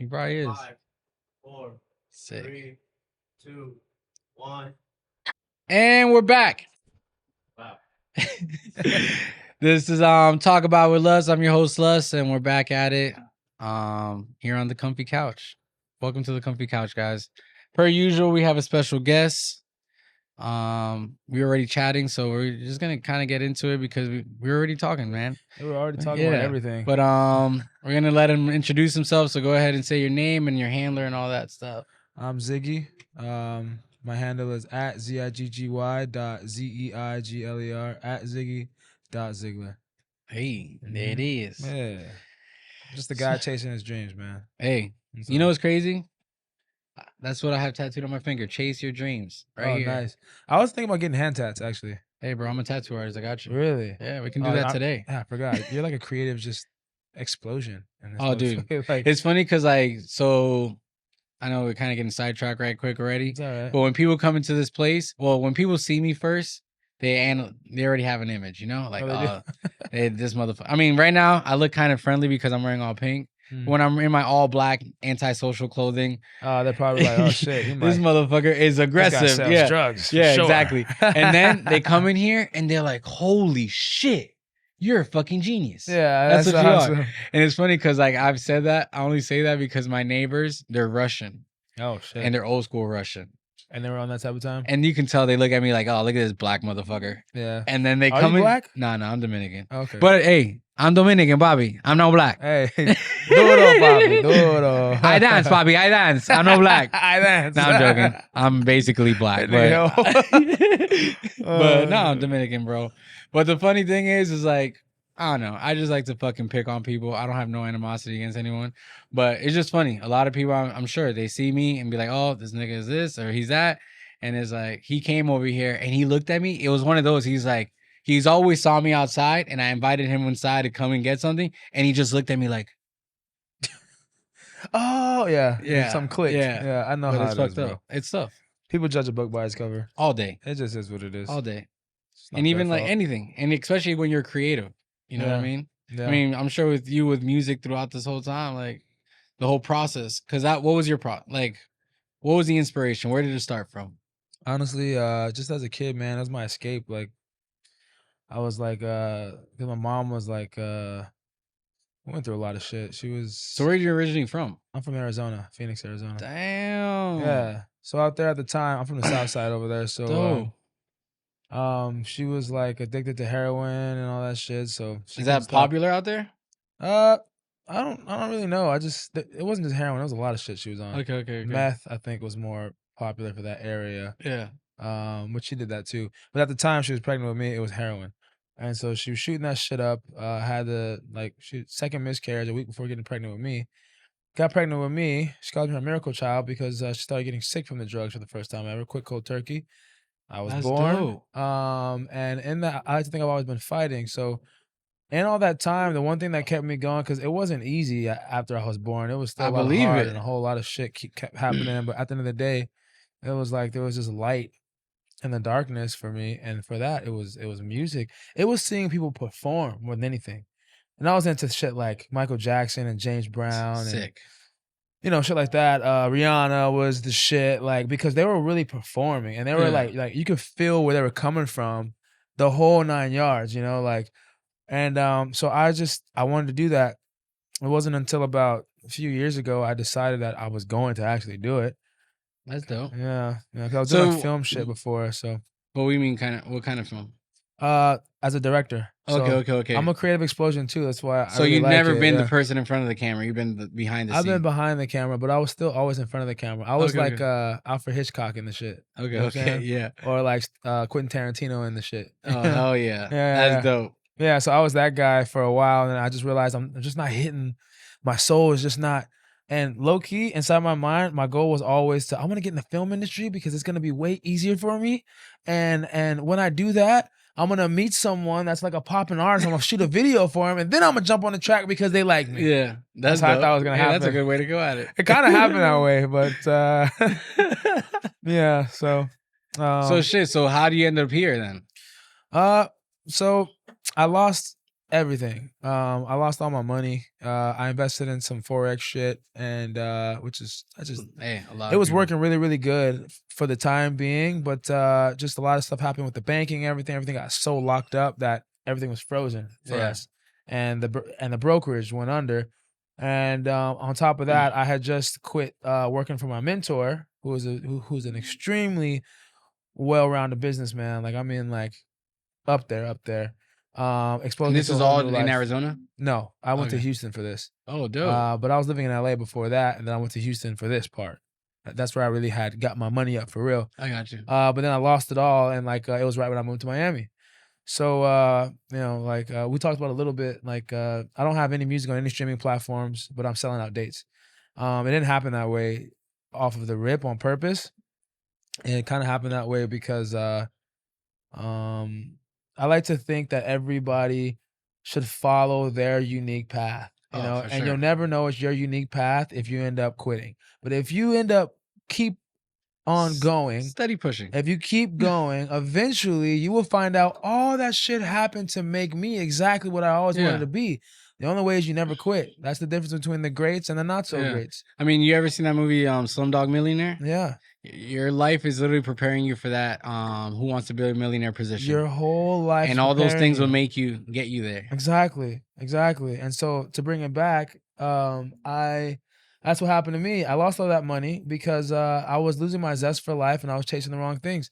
He probably is. 5, 4, Sick. 3, 2, 1. And we're back. Wow. This is Talk About with Lus. I'm your host Lus, and we're back at it. Here on the comfy couch. Welcome to the comfy couch, guys. Per usual, we have a special guest. We're already chatting, so we're just gonna kind of get into it because we're already talking, man. We're already talking about everything. But we're gonna let him introduce himself. So go ahead and say your name and your handler and all that stuff. I'm Ziggy. My handle is at ziggy.zeigler at Ziggy.Ziegler. Hey, there it is. Yeah. Just the guy chasing his dreams, man. Hey, you know what's crazy? That's what I have tattooed on my finger. Chase your dreams. Right here. Nice. I was thinking about getting hand tats, actually. Hey, bro, I'm a tattoo artist. I got you. Really? Yeah, we can do that today. I forgot. You're like a creative just explosion. Oh, dude. Like, it's funny because, like, so I know we're kind of getting sidetracked right quick already. it's all right. But when people come into this place, well, when people see me first, they already have an image, you know? Like, this motherfucker. I mean, right now, I look kind of friendly because I'm wearing all pink. When I'm in my all black antisocial clothing, they're probably like, oh shit, this motherfucker is aggressive. This guy sells drugs. Yeah, Sure. exactly. And then they come in here and they're like, holy shit, you're a fucking genius. Yeah, that's what awesome. you are. And it's funny because, like, I've said that. I only say that because my neighbors, they're Russian. Oh shit. And they're old school Russian. And they were on that type of time? And you can tell they look at me like, oh, look at this black motherfucker. Yeah. And then they Are come you in. black? No, I'm Dominican. Okay. But hey, I'm Dominican, Bobby. I'm no black. Hey, duro, Bobby, duro. I dance, Bobby. I dance. I'm no black. I dance. No, I'm joking. I'm basically black. But, but no, I'm Dominican, bro. But the funny thing is like, I don't know. I just like to fucking pick on people. I don't have no animosity against anyone. But it's just funny. A lot of people, I'm sure, they see me and be like, oh, this nigga is this or he's that. And it's like, he came over here and he looked at me. It was one of those. He's like, he's always saw me outside and I invited him inside to come and get something. And he just looked at me like, oh, yeah. Yeah. Something clicked. Yeah. I know but how it's it fucked is, bro. up. It's tough. People judge a book by its cover. All day. It just is what it is. All day. It's not And even their like fault. anything. And especially when you're creative. You know what I mean? Yeah. I mean, I'm sure with you with music throughout this whole time, like the whole process. Cause what was your what was the inspiration? Where did it start from? Honestly, just as a kid, man, that was my escape. Like, I was like, 'cause my mom was like, we went through a lot of shit. She was. So where are you originally from? I'm from Arizona, Phoenix, Arizona. Damn. Yeah. So out there at the time, I'm from the South Side over there. So, she was like addicted to heroin and all that shit. So is that popular out there? I don't really know. It wasn't just heroin. It was a lot of shit she was on. Okay. Meth, I think, was more popular for that area. Yeah. Which she did that too. But at the time she was pregnant with me, it was heroin. And so she was shooting that shit up. Had the second miscarriage a week before getting pregnant with me. Got pregnant with me. She called me her miracle child because she started getting sick from the drugs for the first time ever. Quick cold turkey. I was born. Dope. And in that, I think I've always been fighting. So in all that time, the one thing that kept me going, because it wasn't easy after I was born. It was still hard and a whole lot of shit kept happening. But at the end of the day, it was like there was this light in the darkness for me. And for that, it was music. It was seeing people perform more than anything. And I was into shit like Michael Jackson and James Brown. Sick. And, shit like that. Rihanna was the shit, like, because they were really performing. And they were like you could feel where they were coming from the whole 9 yards, like. And so I wanted to do that. It wasn't until about a few years ago I decided that I was going to actually do it. That's dope. Yeah. 'Cause I was doing film shit before, so. What we mean what kind of film? As a director. Okay. I'm a creative explosion too. That's why. So you've never been the person in front of the camera. You've been behind the scenes. I've been behind the camera, but I was still always in front of the camera. I was Alfred Hitchcock in the shit. Okay, yeah. Or like Quentin Tarantino in the shit. Oh hell yeah, that's dope. Yeah, so I was that guy for a while, and I just realized I'm just not hitting. My soul is just not. And low key inside my mind, my goal was always I want to get in the film industry because it's gonna be way easier for me. And when I do that, I'm gonna meet someone that's like a popping artist. I'm gonna shoot a video for him, and then I'm gonna jump on the track because they like me. Yeah, that's how I thought it was gonna happen. That's a good way to go at it. It kind of happened that way, but yeah. So, so how do you end up here then? So I lost everything. I lost all my money. I invested in some Forex shit, and which is a lot. It was working really, really good for the time being, but just a lot of stuff happened with the banking, everything. Everything got so locked up that everything was frozen for us, and the brokerage went under. And on top of that, I had just quit working for my mentor, who's an extremely well-rounded businessman. Like, I mean, like up there. Exposed. And this is all in Arizona? No, I went to Houston for this. Oh, dope. But I was living in LA before that, and then I went to Houston for this part. That's where I really had got my money up for real. I got you. But then I lost it all, and like it was right when I moved to Miami. So you know, like we talked about a little bit. Like I don't have any music on any streaming platforms, but I'm selling out dates. It didn't happen that way off of the rip on purpose. And it kind of happened that way because I like to think that everybody should follow their unique path, you know, and sure. You'll never know it's your unique path if you end up quitting. But if you end up keep on going, steady pushing, if you keep going, eventually you will find out all that shit happened to make me exactly what I always wanted to be. The only way is you never quit. That's the difference between the greats and the not so greats. I mean, you ever seen that movie Slumdog Millionaire? Yeah. Your life is literally preparing you for that Who Wants to Be a Millionaire position. Your whole life. And all those things will make you get you there. Exactly. And so to bring it back, that's what happened to me. I lost all that money because I was losing my zest for life and I was chasing the wrong things.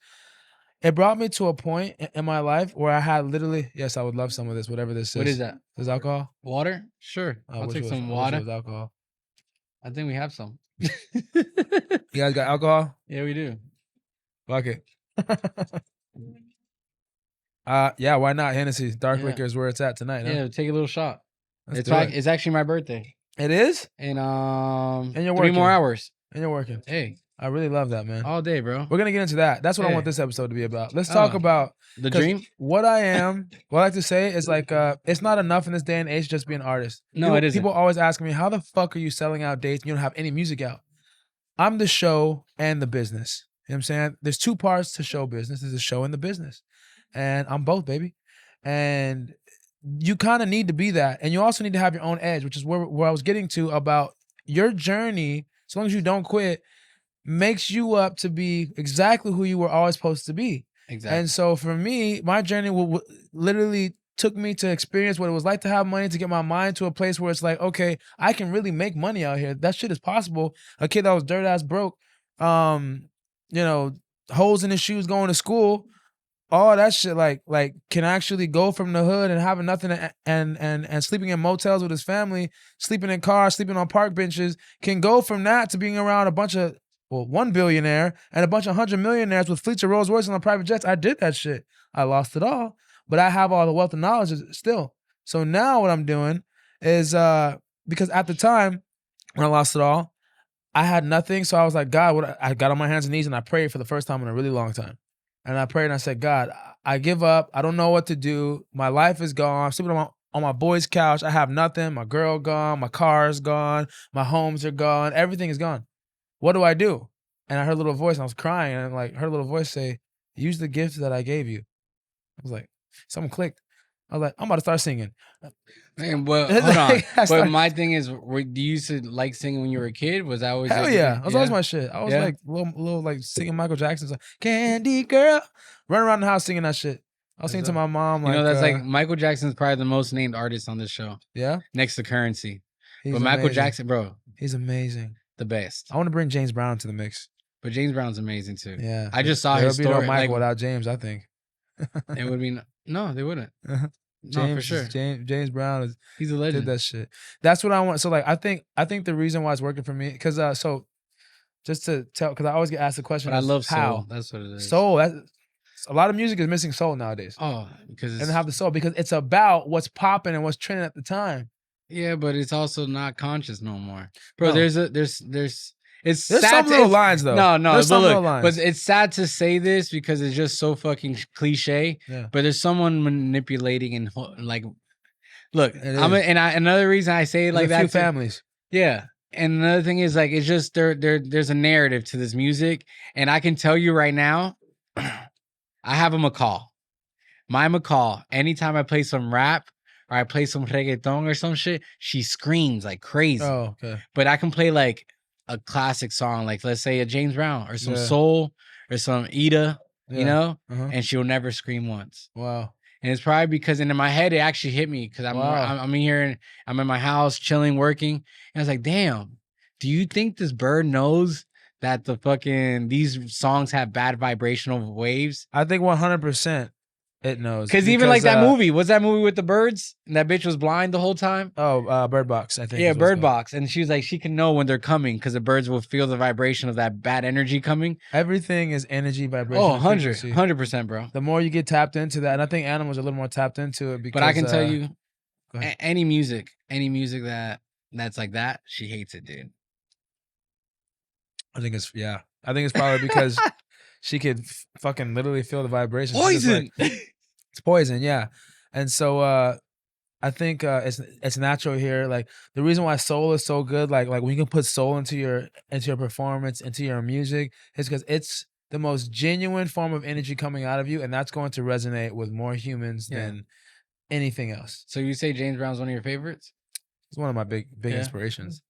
It brought me to a point in my life where I had literally, yes, I would love some of this, whatever this is. What is that? Is alcohol? Water? Sure. I'll take some water. It was alcohol. I think we have some. You guys got alcohol? Yeah, we do. Fuck it. Yeah, why not? Hennessy. Dark liquor is where it's at tonight. Yeah, take a little shot. It's actually my birthday. It is? And you're 3 more hours. And you're working. Hey. I really love that, man. All day, bro. We're gonna get into that. That's what I want this episode to be about. Let's talk about the dream. What I am, what I like to say is like, it's not enough in this day and age just be an artist. No, it isn't. People always ask me, how the fuck are you selling out dates and you don't have any music out? I'm the show and the business. You know what I'm saying? There's two parts to show business. There's the show and the business. And I'm both, baby. And you kind of need to be that. And you also need to have your own edge, which is where I was getting to about your journey. As long as you don't quit, makes you up to be exactly who you were always supposed to be. Exactly. And so for me, my journey literally took me to experience what it was like to have money, to get my mind to a place where it's like, okay, I can really make money out here. That shit is possible. A kid that was dirt ass broke, you know, holes in his shoes going to school, all that shit like can actually go from the hood and having nothing and sleeping in motels with his family, sleeping in cars, sleeping on park benches, can go from that to being around a bunch of one billionaire and a bunch of 100 millionaires with fleets of Rolls Royces on private jets. I did that shit. I lost it all, but I have all the wealth and knowledge still. So now what I'm doing is because at the time when I lost it all, I had nothing. So I was like, God, I got on my hands and knees and I prayed for the first time in a really long time. And I prayed and I said, God, I give up. I don't know what to do. My life is gone. I'm sleeping on my boy's couch. I have nothing. My girl gone. My car is gone. My homes are gone. Everything is gone. What do I do? And I heard a little voice and I was crying and I heard a little voice say, use the gift that I gave you. I was like, something clicked. I was like, I'm about to start singing. Man, well, hold on. But my thing is, do you used to like singing when you were a kid? Was that always? Hell yeah. That was always my shit. I was like little like singing Michael Jackson's like, Candy Girl. Running around the house singing that shit. I was singing to my mom. Like, you know, that's like Michael Jackson's probably the most named artist on this show. Yeah? Next to Currency. He's but Michael Jackson, bro. He's amazing. The best. I want to bring James Brown to the mix. But James Brown's amazing too. Yeah. I just saw his story. There would be no Michael without James, I think. It would be no, they wouldn't. No, for sure. James Brown he's a legend. Did that shit. That's what I want. So like I think the reason why it's working for me, because so just to tell, because I always get asked the question. But I love soul. How? That's what it is. Soul. A lot of music is missing soul nowadays. Oh, because and have the soul because it's about what's popping and what's trending at the time. Yeah, but it's also not conscious no more, bro. No. There's There's some little lines though. No, there's some little lines. But it's sad to say this because it's just so fucking cliche. Yeah. But there's someone manipulating and like, look, another reason I say it like that. Families. Yeah, and another thing is like it's just there's a narrative to this music, and I can tell you right now, I have a McCall. My McCall. Anytime I play some rap or I play some reggaeton or some shit, she screams like crazy. Oh, okay. But I can play like a classic song, like let's say a James Brown or some soul or some Ida, you know, and she'll never scream once. Wow. And it's probably because in my head it actually hit me because I'm in here and I'm in my house chilling, working, and I was like, damn, do you think this bird knows that these songs have bad vibrational waves? I think 100% it knows. Because even like that movie, what's that movie with the birds? And that bitch was blind the whole time? Oh, Bird Box, I think. Yeah, Bird Box. And she was like, she can know when they're coming because the birds will feel the vibration of that bad energy coming. Everything is energy, vibration. Oh, 100%, bro. The more you get tapped into that, and I think animals are a little more tapped into it. Because, but I can tell you, any music that's like that, she hates it, dude. I think it's probably because she could fucking literally feel the vibration. Poison. It's poison, yeah. And so I think it's natural here. Like the reason why soul is so good, like when you can put soul into your performance, into your music, is because it's the most genuine form of energy coming out of you, and that's going to resonate with more humans than anything else. So you say James Brown's one of your favorites? It's one of my big inspirations.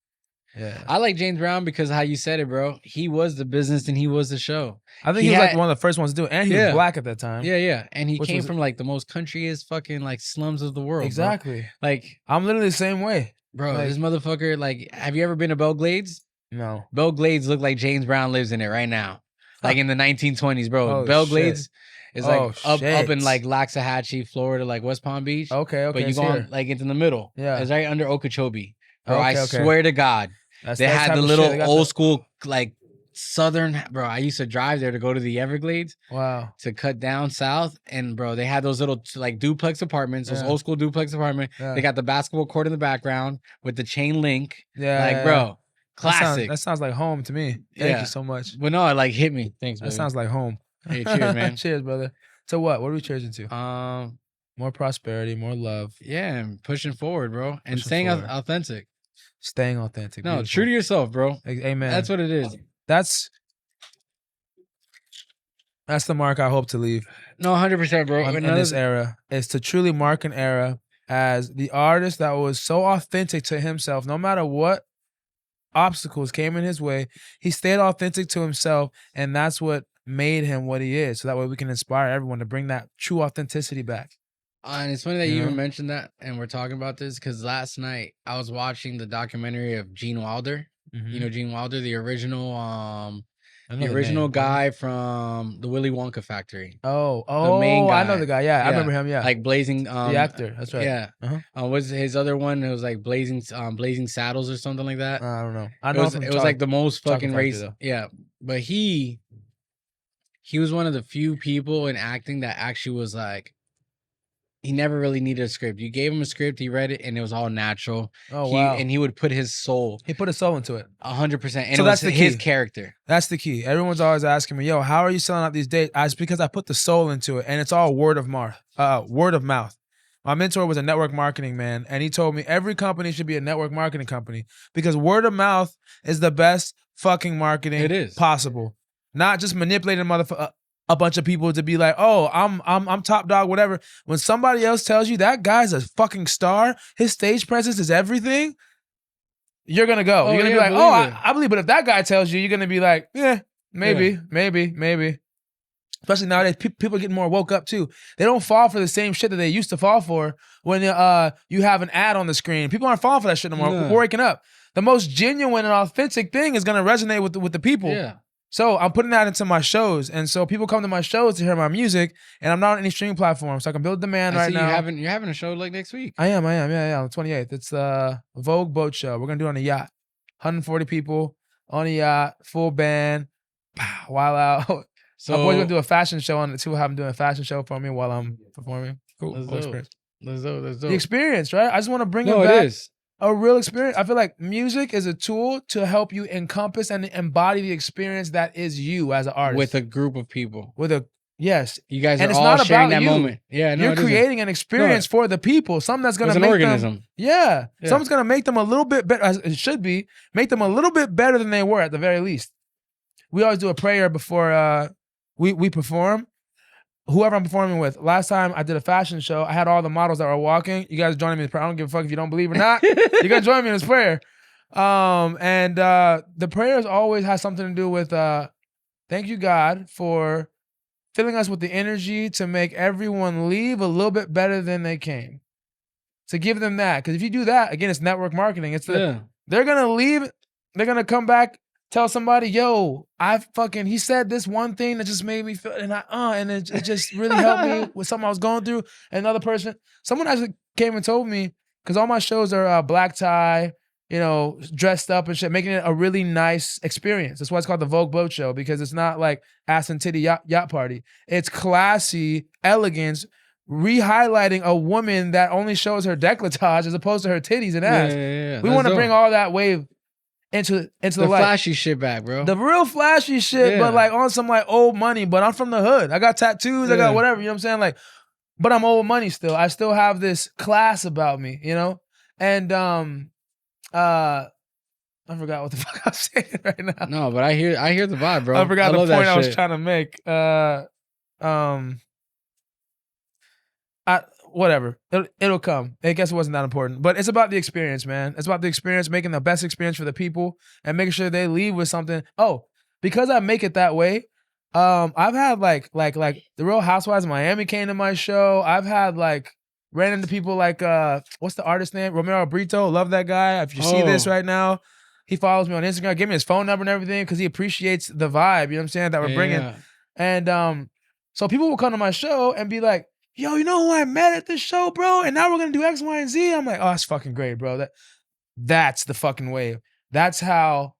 Yeah, I like James Brown because how you said it, bro. He was the business and he was the show. I think he was like one of the first ones to do it, and he was black at that time. Yeah, and he came from like the most countryest fucking like slums of the world. Exactly. Bro. Like I'm literally the same way, bro. Like, this motherfucker. Like, have you ever been to Belle Glades? No. Belle Glades look like James Brown lives in it right now, like in the 1920s, bro. Oh, Belle Glades is like up in like Loxahatchee, Florida, like West Palm Beach. Okay. But you go like into the middle. Yeah, it's right under Okeechobee. Bro, I swear to God. They had the little old school, like southern, bro. I used to drive there to go to the Everglades. Wow. To cut down south. And bro, they had those little like duplex apartments, those old school duplex apartments. Yeah. They got the basketball court in the background with the chain link. Yeah. Like, bro, classic. That sounds like home to me. Thank you so much. Well, no, it like hit me. Thanks, baby. That sounds like home. Hey, cheers, man. Cheers, brother. So what? What are we cheering to? More prosperity, more love. Yeah, and pushing forward, bro. And staying authentic. Staying authentic. No, true to yourself, bro. Amen. That's what it is. That's the mark I hope to leave. No, 100%, bro. In this era, is to truly mark an era as the artist that was so authentic to himself, no matter what obstacles came in his way, he stayed authentic to himself, and that's what made him what he is. So that way we can inspire everyone to bring that true authenticity back. And it's funny that you even mentioned that, and we're talking about this because last night I was watching the documentary of Gene Wilder. You know Gene Wilder, the original guy from the Willy Wonka factory. The main guy. I know the guy. Yeah, I remember him. Yeah, like Blazing. The actor. That's right. Yeah. What's his other one? It was like Blazing Saddles or something like that. I don't know. It was like the most fucking race. Yeah, but he was one of the few people in acting that actually was like. He never really needed a script. You gave him a script, he read it, and it was all natural. Wow. And he would put his soul. He put his soul into it. 100%. And so that's his character. That's the key. Everyone's always asking me, yo, how are you selling out these dates? It's because I put the soul into it, and it's all word of mouth. My mentor was a network marketing man, and he told me every company should be a network marketing company because word of mouth is the best fucking marketing possible. Not just manipulating a bunch of people to be like, oh, I'm top dog, whatever. When somebody else tells you that guy's a fucking star, his stage presence is everything, you're gonna go. You're gonna be like, I believe. But if that guy tells you, you're gonna be like, maybe. Especially nowadays, people are getting more woke up too. They don't fall for the same shit that they used to fall for when you have an ad on the screen. People aren't falling for that shit no more. We're waking up. The most genuine and authentic thing is gonna resonate with the people. Yeah. So I'm putting that into my shows, and so people come to my shows to hear my music, and I'm not on any streaming platform, so I can build demand right now. You're having a show like next week. I am. Yeah, on the 28th. It's the Vogue Boat Show. We're gonna do it on a yacht. 140 people on a yacht, full band, while out. So my boy's gonna do a fashion show on it too. Have him doing a fashion show for me while I'm performing. Cool. Let's do. The experience, right? I just want to bring it back. It is. A real experience. I feel like music is a tool to help you encompass and embody the experience that is you as an artist. With a group of people. Yes. You guys are all sharing that moment. Yeah, no, you're creating an experience for the people. Something that's going to make them. Yeah. Something's going to make them a little bit better, as it should be, make them a little bit better than they were at the very least. We always do a prayer before we perform. whoever I'm performing with. Last time I did a fashion show, I had all the models that were walking. You guys joining me in this prayer. I don't give a fuck if you don't believe or not. You're gonna join me in this prayer. And the prayers always has something to do with thank you, God, for filling us with the energy to make everyone leave a little bit better than they came. To give them that. Because if you do that, again, it's network marketing. It's they're gonna leave, they're gonna come back, tell somebody, yo, he said this one thing that just made me feel, and it just really helped me with something I was going through. And another person, someone actually came and told me, because all my shows are black tie, you know, dressed up and shit, making it a really nice experience. That's why it's called the Vogue Boat Show, because it's not like ass and titty yacht party. It's classy, elegance, re-highlighting a woman that only shows her décolletage as opposed to her titties and ass. We want to bring all that wave into the flashy shit back, bro. The real flashy shit, but like on some like old money. But I'm from the hood. I got tattoos. I got whatever. You know what I'm saying? Like, but I'm old money still. I still have this class about me. You know, and I forgot what the fuck I was saying right now. No, but I hear the vibe, bro. I forgot the point I was trying to make. Whatever. It'll come. I guess it wasn't that important. But it's about the experience, man. It's about the experience, making the best experience for the people and making sure they leave with something. Oh, because I make it that way, I've had like the Real Housewives of Miami came to my show. I've had ran into people like what's the artist name? Romero Brito. Love that guy. If you see this right now, he follows me on Instagram. Give me his phone number and everything because he appreciates the vibe, you know what I'm saying, that we're bringing. And so people will come to my show and be like, yo, you know who I met at this show, bro? And now we're going to do X, Y, and Z. I'm like, oh, that's fucking great, bro. That's the fucking wave. That's how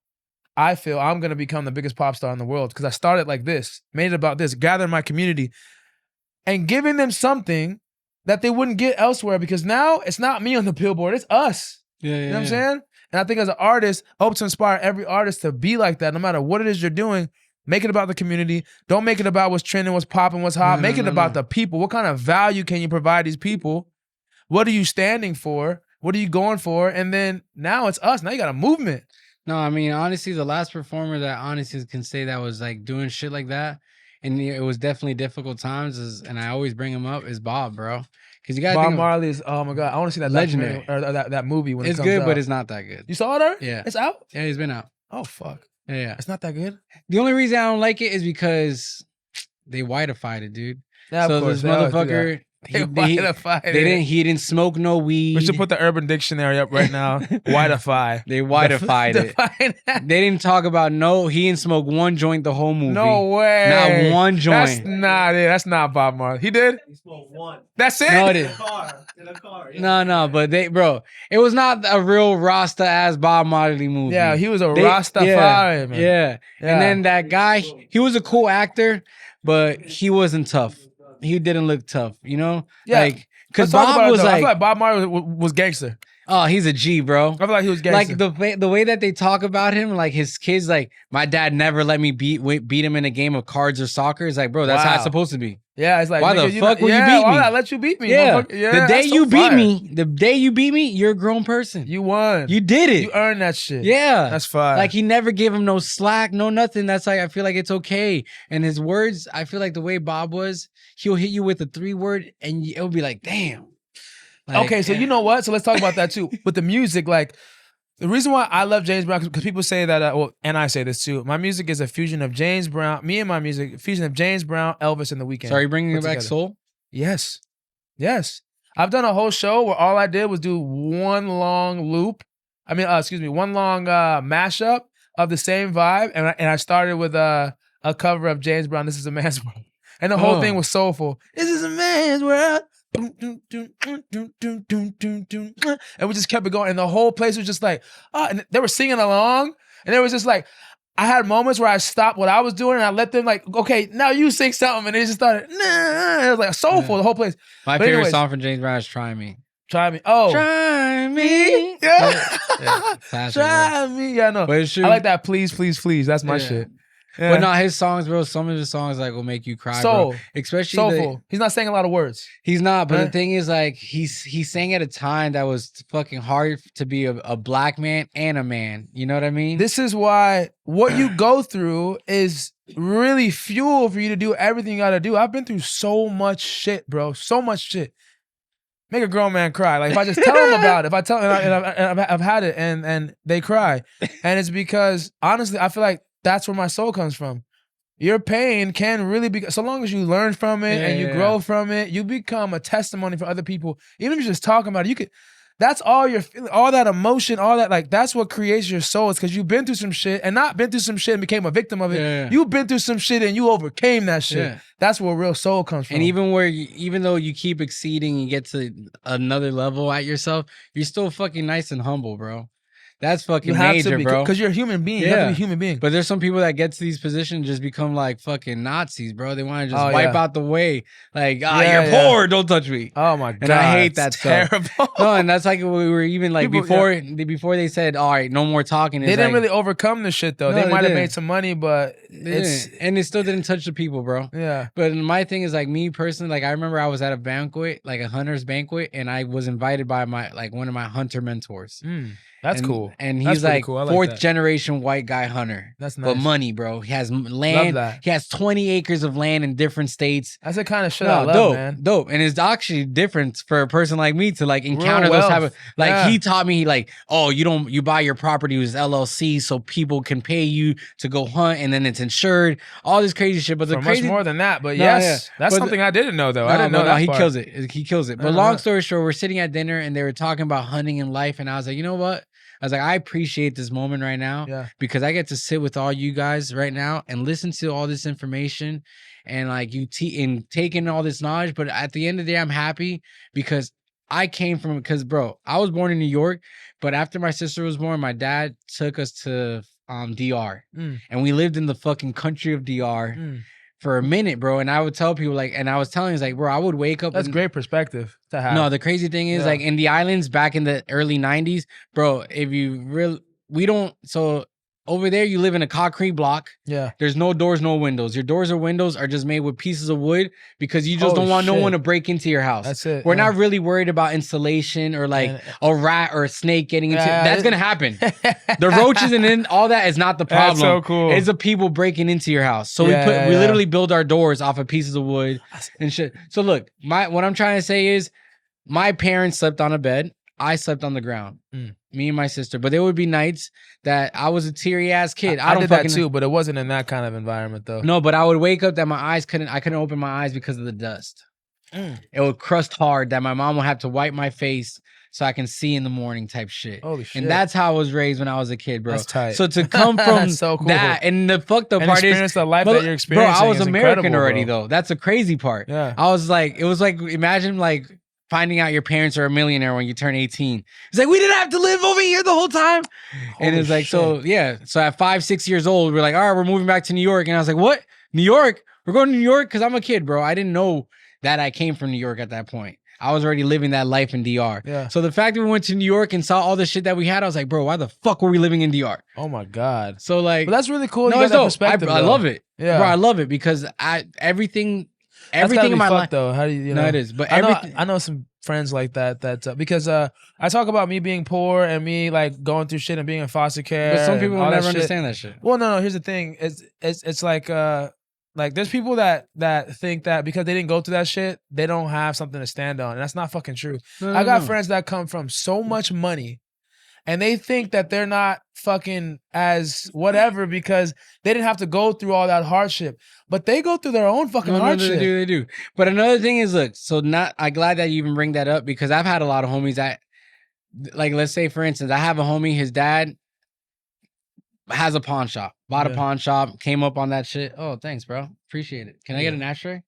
I feel I'm going to become the biggest pop star in the world, because I started like this, made it about this, gathering my community and giving them something that they wouldn't get elsewhere, because now it's not me on the billboard, it's us. You know what I'm saying? And I think as an artist, I hope to inspire every artist to be like that, no matter what it is you're doing. Make it about the community. Don't make it about what's trending, what's popping, what's hot. Make it about the people. What kind of value can you provide these people? What are you standing for? What are you going for? And then now it's us. Now you got a movement. No, I mean, honestly, the last performer that honestly can say that was like doing shit like that, and it was definitely difficult times, and I always bring him up, is Bob, bro. Because you got Bob Marley is, oh my God, I want to see that legendary or that movie when it comes out. It's good, but it's not that good. You saw it already? Yeah. It's out? Yeah, he's been out. Oh, fuck. Yeah. It's not that good? The only reason I don't like it is because they whiteified it, dude. Yeah, so of course, this motherfucker, he didn't smoke no weed. We should put the Urban Dictionary up right now. Whiteify. They whiteified it. They didn't talk about he didn't smoke one joint the whole movie. No way. Not one joint. That's not it. That's not Bob Marley. He did? He smoked one. That's it? No, In a car. Yeah. No, but it was not a real Rasta ass Bob Marley movie. Yeah, he was a Rastafari, man. Yeah. And then that guy, he was a cool actor, but he wasn't tough. He didn't look tough, you know? Yeah. Because Bob was I feel like Bob Marley was gangster. Oh, he's a G, bro. I feel like he was gangster. Like the way that they talk about him, like his kids, like my dad never let me beat him in a game of cards or soccer. It's like, bro, that's how it's supposed to be. Yeah, it's like, why the fuck will you beat me? Why would I let you beat me? Yeah, the day you beat me, you're a grown person. You won. You did it. You earned that shit. Yeah, that's fine. Like he never gave him no slack, no nothing. That's like, I feel like it's okay. And his words, I feel like the way Bob was, he'll hit you with a 3-word, and it'll be like, damn. Like, okay, so you know what? So let's talk about that too. With the music, like the reason why I love James Brown, because people say that, and I say this too, my music is a fusion of James Brown, me and my music, a fusion of James Brown, Elvis, and The Weeknd. So are you bringing it back soul? Yes. I've done a whole show where all I did was do one long loop. One long mashup of the same vibe, and I started with a cover of James Brown, This Is a Man's World. And the whole thing was soulful. This is a man's world. And we just kept it going. And the whole place was just like, and they were singing along. And it was just like, I had moments where I stopped what I was doing and I let them like, okay, now you sing something. And they just started, It was like soulful, the whole place. My favorite song from James Brown is Try Me. Try Me. Oh. Try Me. Yeah. Try Me. Yeah, I know. But it's true. I like that Please, Please, Please. That's my shit. But no, his songs, bro. Some of his songs like will make you cry, bro. Especially soulful. He's not saying a lot of words. He's not. But the thing is, like, he sang at a time that was fucking hard to be a black man and a man. You know what I mean? This is why what you go through is really fuel for you to do everything you got to do. I've been through so much shit, bro. So much shit. Make a grown man cry. Like if I just tell them about it, if I tell and I've had it and they cry, and it's because honestly I feel like that's where my soul comes from. Your pain can really be, so long as you learn from it and you grow from it, you become a testimony for other people. Even if you're just talking about it, you could. That's all your feeling, all that emotion, all that, like, that's what creates your soul. It's because you've been through some shit and not been through some shit and became a victim of it. Yeah. You've been through some shit and you overcame that shit. Yeah. That's where real soul comes from. And even though you keep exceeding and get to another level at yourself, you're still fucking nice and humble, bro. That's fucking major, bro. Because you're a human being. You have to be a human being. But there's some people that get to these positions and just become like fucking Nazis, bro. They want to just wipe out the way. Like, you're poor, don't touch me. Oh my God. And I hate that terrible. stuff. No, and that's like we were even like before they said, all right, no more talking. They didn't really overcome the shit though. They might have made some money, but and it still didn't touch the people, bro. Yeah. But my thing is like me personally, like I remember I was at a banquet, like a hunter's banquet, and I was invited by one of my hunter mentors. That's cool. And he's like cool. fourth generation white guy hunter. That's nice. But money, bro. He has land. He has 20 acres of land in different states. That's the kind of shit I love, man. Dope. And it's actually different for a person like me to like encounter those type of, like he taught me like, oh, you buy your property with LLC so people can pay you to go hunt and then it's insured. All this crazy shit. But much more than that. But that's something I didn't know though. I didn't know that he kills it. He kills it. But long story short, we're sitting at dinner and they were talking about hunting and life. And I was like, you know what? I was like, I appreciate this moment right now because I get to sit with all you guys right now and listen to all this information and like taking all this knowledge. But at the end of the day, I'm happy because I came from, because bro, I was born in New York, but after my sister was born, my dad took us to DR and we lived in the fucking country of DR. For a minute, bro, and I would tell people like, and I was telling, like, bro, I would wake up. That's great perspective to have. No, the crazy thing is, like, in the islands back in the early '90s, bro, so over there you live in a concrete block. Yeah, there's no doors, no windows. Your doors or windows are just made with pieces of wood because you just don't want no one to break into your house. That's it. We're not really worried about installation or like a rat or a snake getting into. That's gonna happen. The roaches and then all that is not the problem. That's so cool. It's the people breaking into your house. So we literally build our doors off of pieces of wood and shit. So look, what I'm trying to say is, my parents slept on a bed. I slept on the ground. Me and my sister. But there would be nights that I was a teary ass kid. I did that too, but it wasn't in that kind of environment though. No, but I would wake up that I couldn't open my eyes because of the dust. It would crust hard that my mom would have to wipe my face so I can see in the morning type shit. Holy shit. And that's how I was raised when I was a kid, bro. That's tight. So to come from so cool. that, and the fucked up part is, the life that you're experiencing, bro, I was American already bro. though. That's a crazy part. Yeah. I was like, it was like, imagine like finding out your parents are a millionaire when you turn 18. It's like, we didn't have to live over here the whole time. And it's like, so at 5-6 years old, we're like, all right, we're moving back to New York. And I was like, what? New York? We're going to New York? Because I'm a kid, bro. I didn't know that I came from New York at that point. I was already living that life in DR. Yeah. So the fact that we went to New York and saw all the shit that we had, I was like, bro, why the fuck were we living in DR? Oh my God. So like, but that's really cool. No, you it's got that dope. perspective, I love it. Yeah. Bro, I love it because everything in my life though. How do you know? No, it is. But I know some friends like that because I talk about me being poor and me like going through shit and being in foster care. But some people will never understand that shit. Well, no. Here's the thing. It's like there's people that think that because they didn't go through that shit, they don't have something to stand on. And that's not fucking true. I got friends that come from so much money and they think that they're not fucking as whatever because they didn't have to go through all that hardship. But they go through their own fucking hardship. They do. But another thing is, look, I'm glad that you even bring that up because I've had a lot of homies that, like, let's say, for instance, I have a homie, his dad has a pawn shop, bought a pawn shop, came up on that shit. Oh, thanks, bro. Appreciate it. Can I get an ashtray?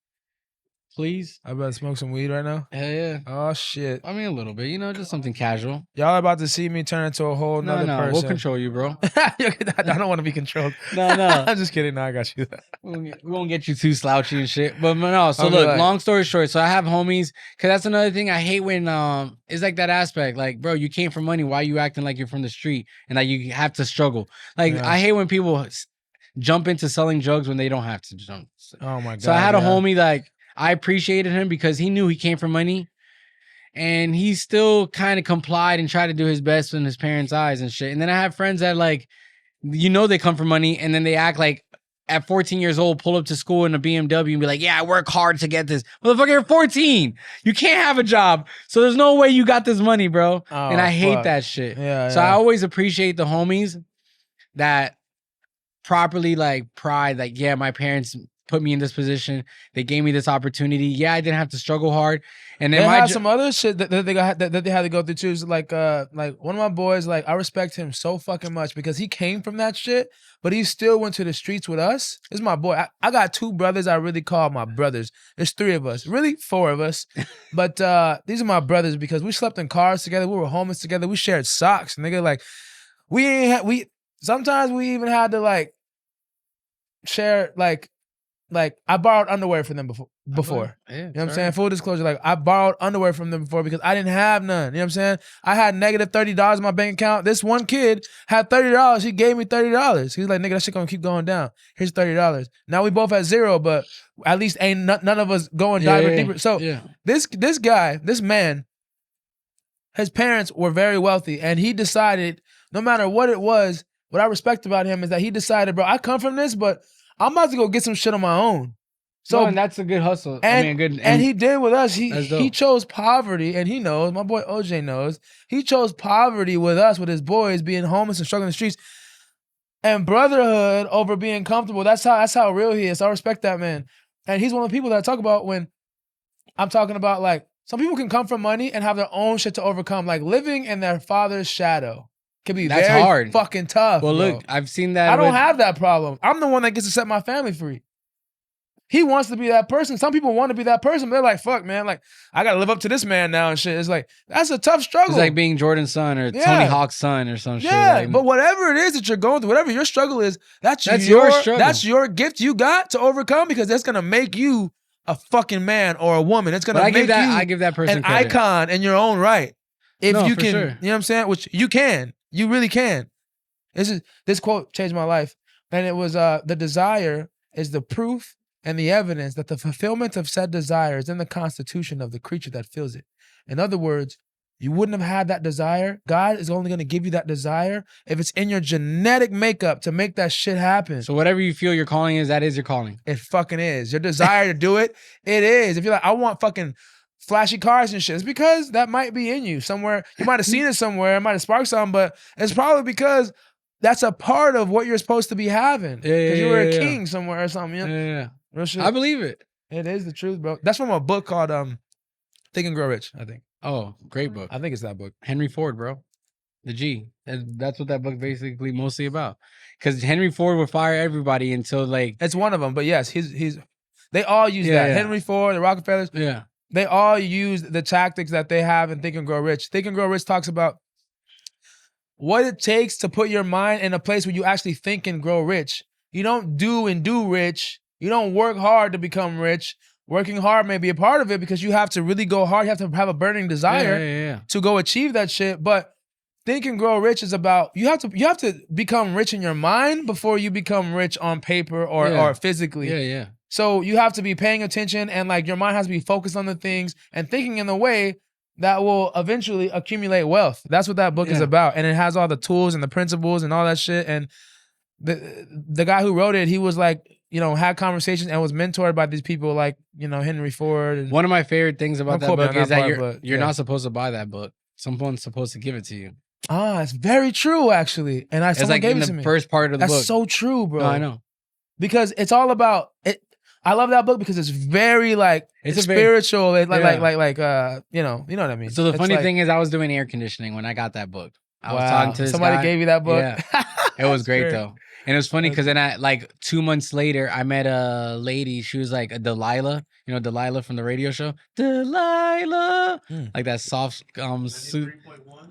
Please? I better smoke some weed right now. Hell yeah. Oh shit. I mean, a little bit, just something casual. Y'all are about to see me turn into a whole nother person. We'll control you, bro. I don't want to be controlled. No. I'm just kidding. No, I got you. We won't get you too slouchy and shit. But no, so look, long story short, so I have homies, because that's another thing I hate when, it's like that aspect, like, bro, you came from money, why are you acting like you're from the street and that you have to struggle? Like, I hate when people jump into selling drugs when they don't have to jump. Oh my god! So I had a homie like I appreciated him because he knew he came from money, and he still kind of complied and tried to do his best in his parents' eyes and shit. And then I have friends that like, they come from money, and then they act like at 14 years old, pull up to school in a BMW and be like, yeah, I work hard to get this. Motherfucker, you're 14. You can't have a job. So there's no way you got this money, bro. Oh, and I hate fuck. that shit. Yeah. So I always appreciate the homies that properly like pride, like, yeah, my parents put me in this position. They gave me this opportunity. Yeah, I didn't have to struggle hard. And then they had some other shit that they got that they had to go through too. So like one of my boys, like I respect him so fucking much because he came from that shit, but he still went to the streets with us. This is my boy. I got 2 brothers I really call my brothers. There's 3 of us, really 4 of us, but these are my brothers because we slept in cars together. We were homeless together. We shared socks, nigga. Like we sometimes we even had to like share like I borrowed underwear from them before. Yeah, You know what I'm saying? Full disclosure, like I borrowed underwear from them before because I didn't have none. You know what I'm saying? I had negative $30 in my bank account. This one kid had $30. He gave me $30. He was like, nigga, that shit gonna keep going down. Here's $30. Now we both at 0, but at least ain't none of us going diving deeper. So this guy, this man, his parents were very wealthy, and he decided, no matter what it was, what I respect about him is that he decided, bro, I come from this, but I'm about to go get some shit on my own. So and that's a good hustle. And he did with us. He chose poverty, and he knows. My boy OJ knows. He chose poverty with us, with his boys being homeless and struggling in the streets, and brotherhood over being comfortable. That's how real he is. So I respect that man. And he's one of the people that I talk about when I'm talking about like some people can come from money and have their own shit to overcome, like living in their father's shadow. Can be very hard. Fucking tough. Well, bro. look, I've seen that. I don't have that problem. I'm the one that gets to set my family free. He wants to be that person. Some people want to be that person, but they're like, fuck, man. Like, I got to live up to this man now and shit. It's like, that's a tough struggle. It's like being Jordan's son or Tony Hawk's son or some shit. Yeah, like, but whatever it is that you're going through, whatever your struggle is, that's your struggle. That's your gift you got to overcome because that's going to make you a fucking man or a woman. It's going to make I give that person an credit. Icon in your own right. If you can, sure. you know what I'm saying? Which you can. You really can. This quote changed my life. And it was, the desire is the proof and the evidence that the fulfillment of said desire is in the constitution of the creature that feels it. In other words, you wouldn't have had that desire. God is only going to give you that desire if it's in your genetic makeup to make that shit happen. So whatever you feel your calling is, that is your calling. It fucking is. Your desire to do it, it is. If you're like, I want fucking flashy cars and shit, it's because that might be in you somewhere. You might have seen it somewhere. It might have sparked something, but it's probably because that's a part of what you're supposed to be having. Because you were a king somewhere or something. You know? Yeah. Real shit. I believe it. It is the truth, bro. That's from a book called Think and Grow Rich, I think. Oh, great book. I think it's that book. Henry Ford, bro. The G. That's what that book basically mostly about. Because Henry Ford would fire everybody until like... It's one of them, but yes, he's they all use that. Yeah. Henry Ford, the Rockefellers. Yeah. They all use the tactics that they have in Think and Grow Rich. Think and Grow Rich talks about what it takes to put your mind in a place where you actually think and grow rich. You don't do and do rich. You don't work hard to become rich. Working hard may be a part of it because you have to really go hard. You have to have a burning desire to go achieve that shit. But Think and Grow Rich is about you have to become rich in your mind before you become rich on paper or physically. Yeah. So you have to be paying attention and like your mind has to be focused on the things and thinking in the way that will eventually accumulate wealth. That's what that book is about. And it has all the tools and the principles and all that shit. And the guy who wrote it, he was like, you know, had conversations and was mentored by these people like, you know, Henry Ford. And one of my favorite things about that book is that you're not supposed to buy that book. Someone's supposed to give it to you. Ah, it's very true, actually. And someone like gave in it to me. The first part of the book. That's so true, bro. No, I know. Because it's all about it. I love that book because it's very like it's spiritual. Like you know what I mean. So the funny thing is, I was doing air conditioning when I got that book. I was talking to this somebody guy. Gave you that book. Yeah, it was great though. And it was funny because then like 2 months later, I met a lady. She was like a Delilah. You know Delilah from the radio show? Delilah. Like that soft suit.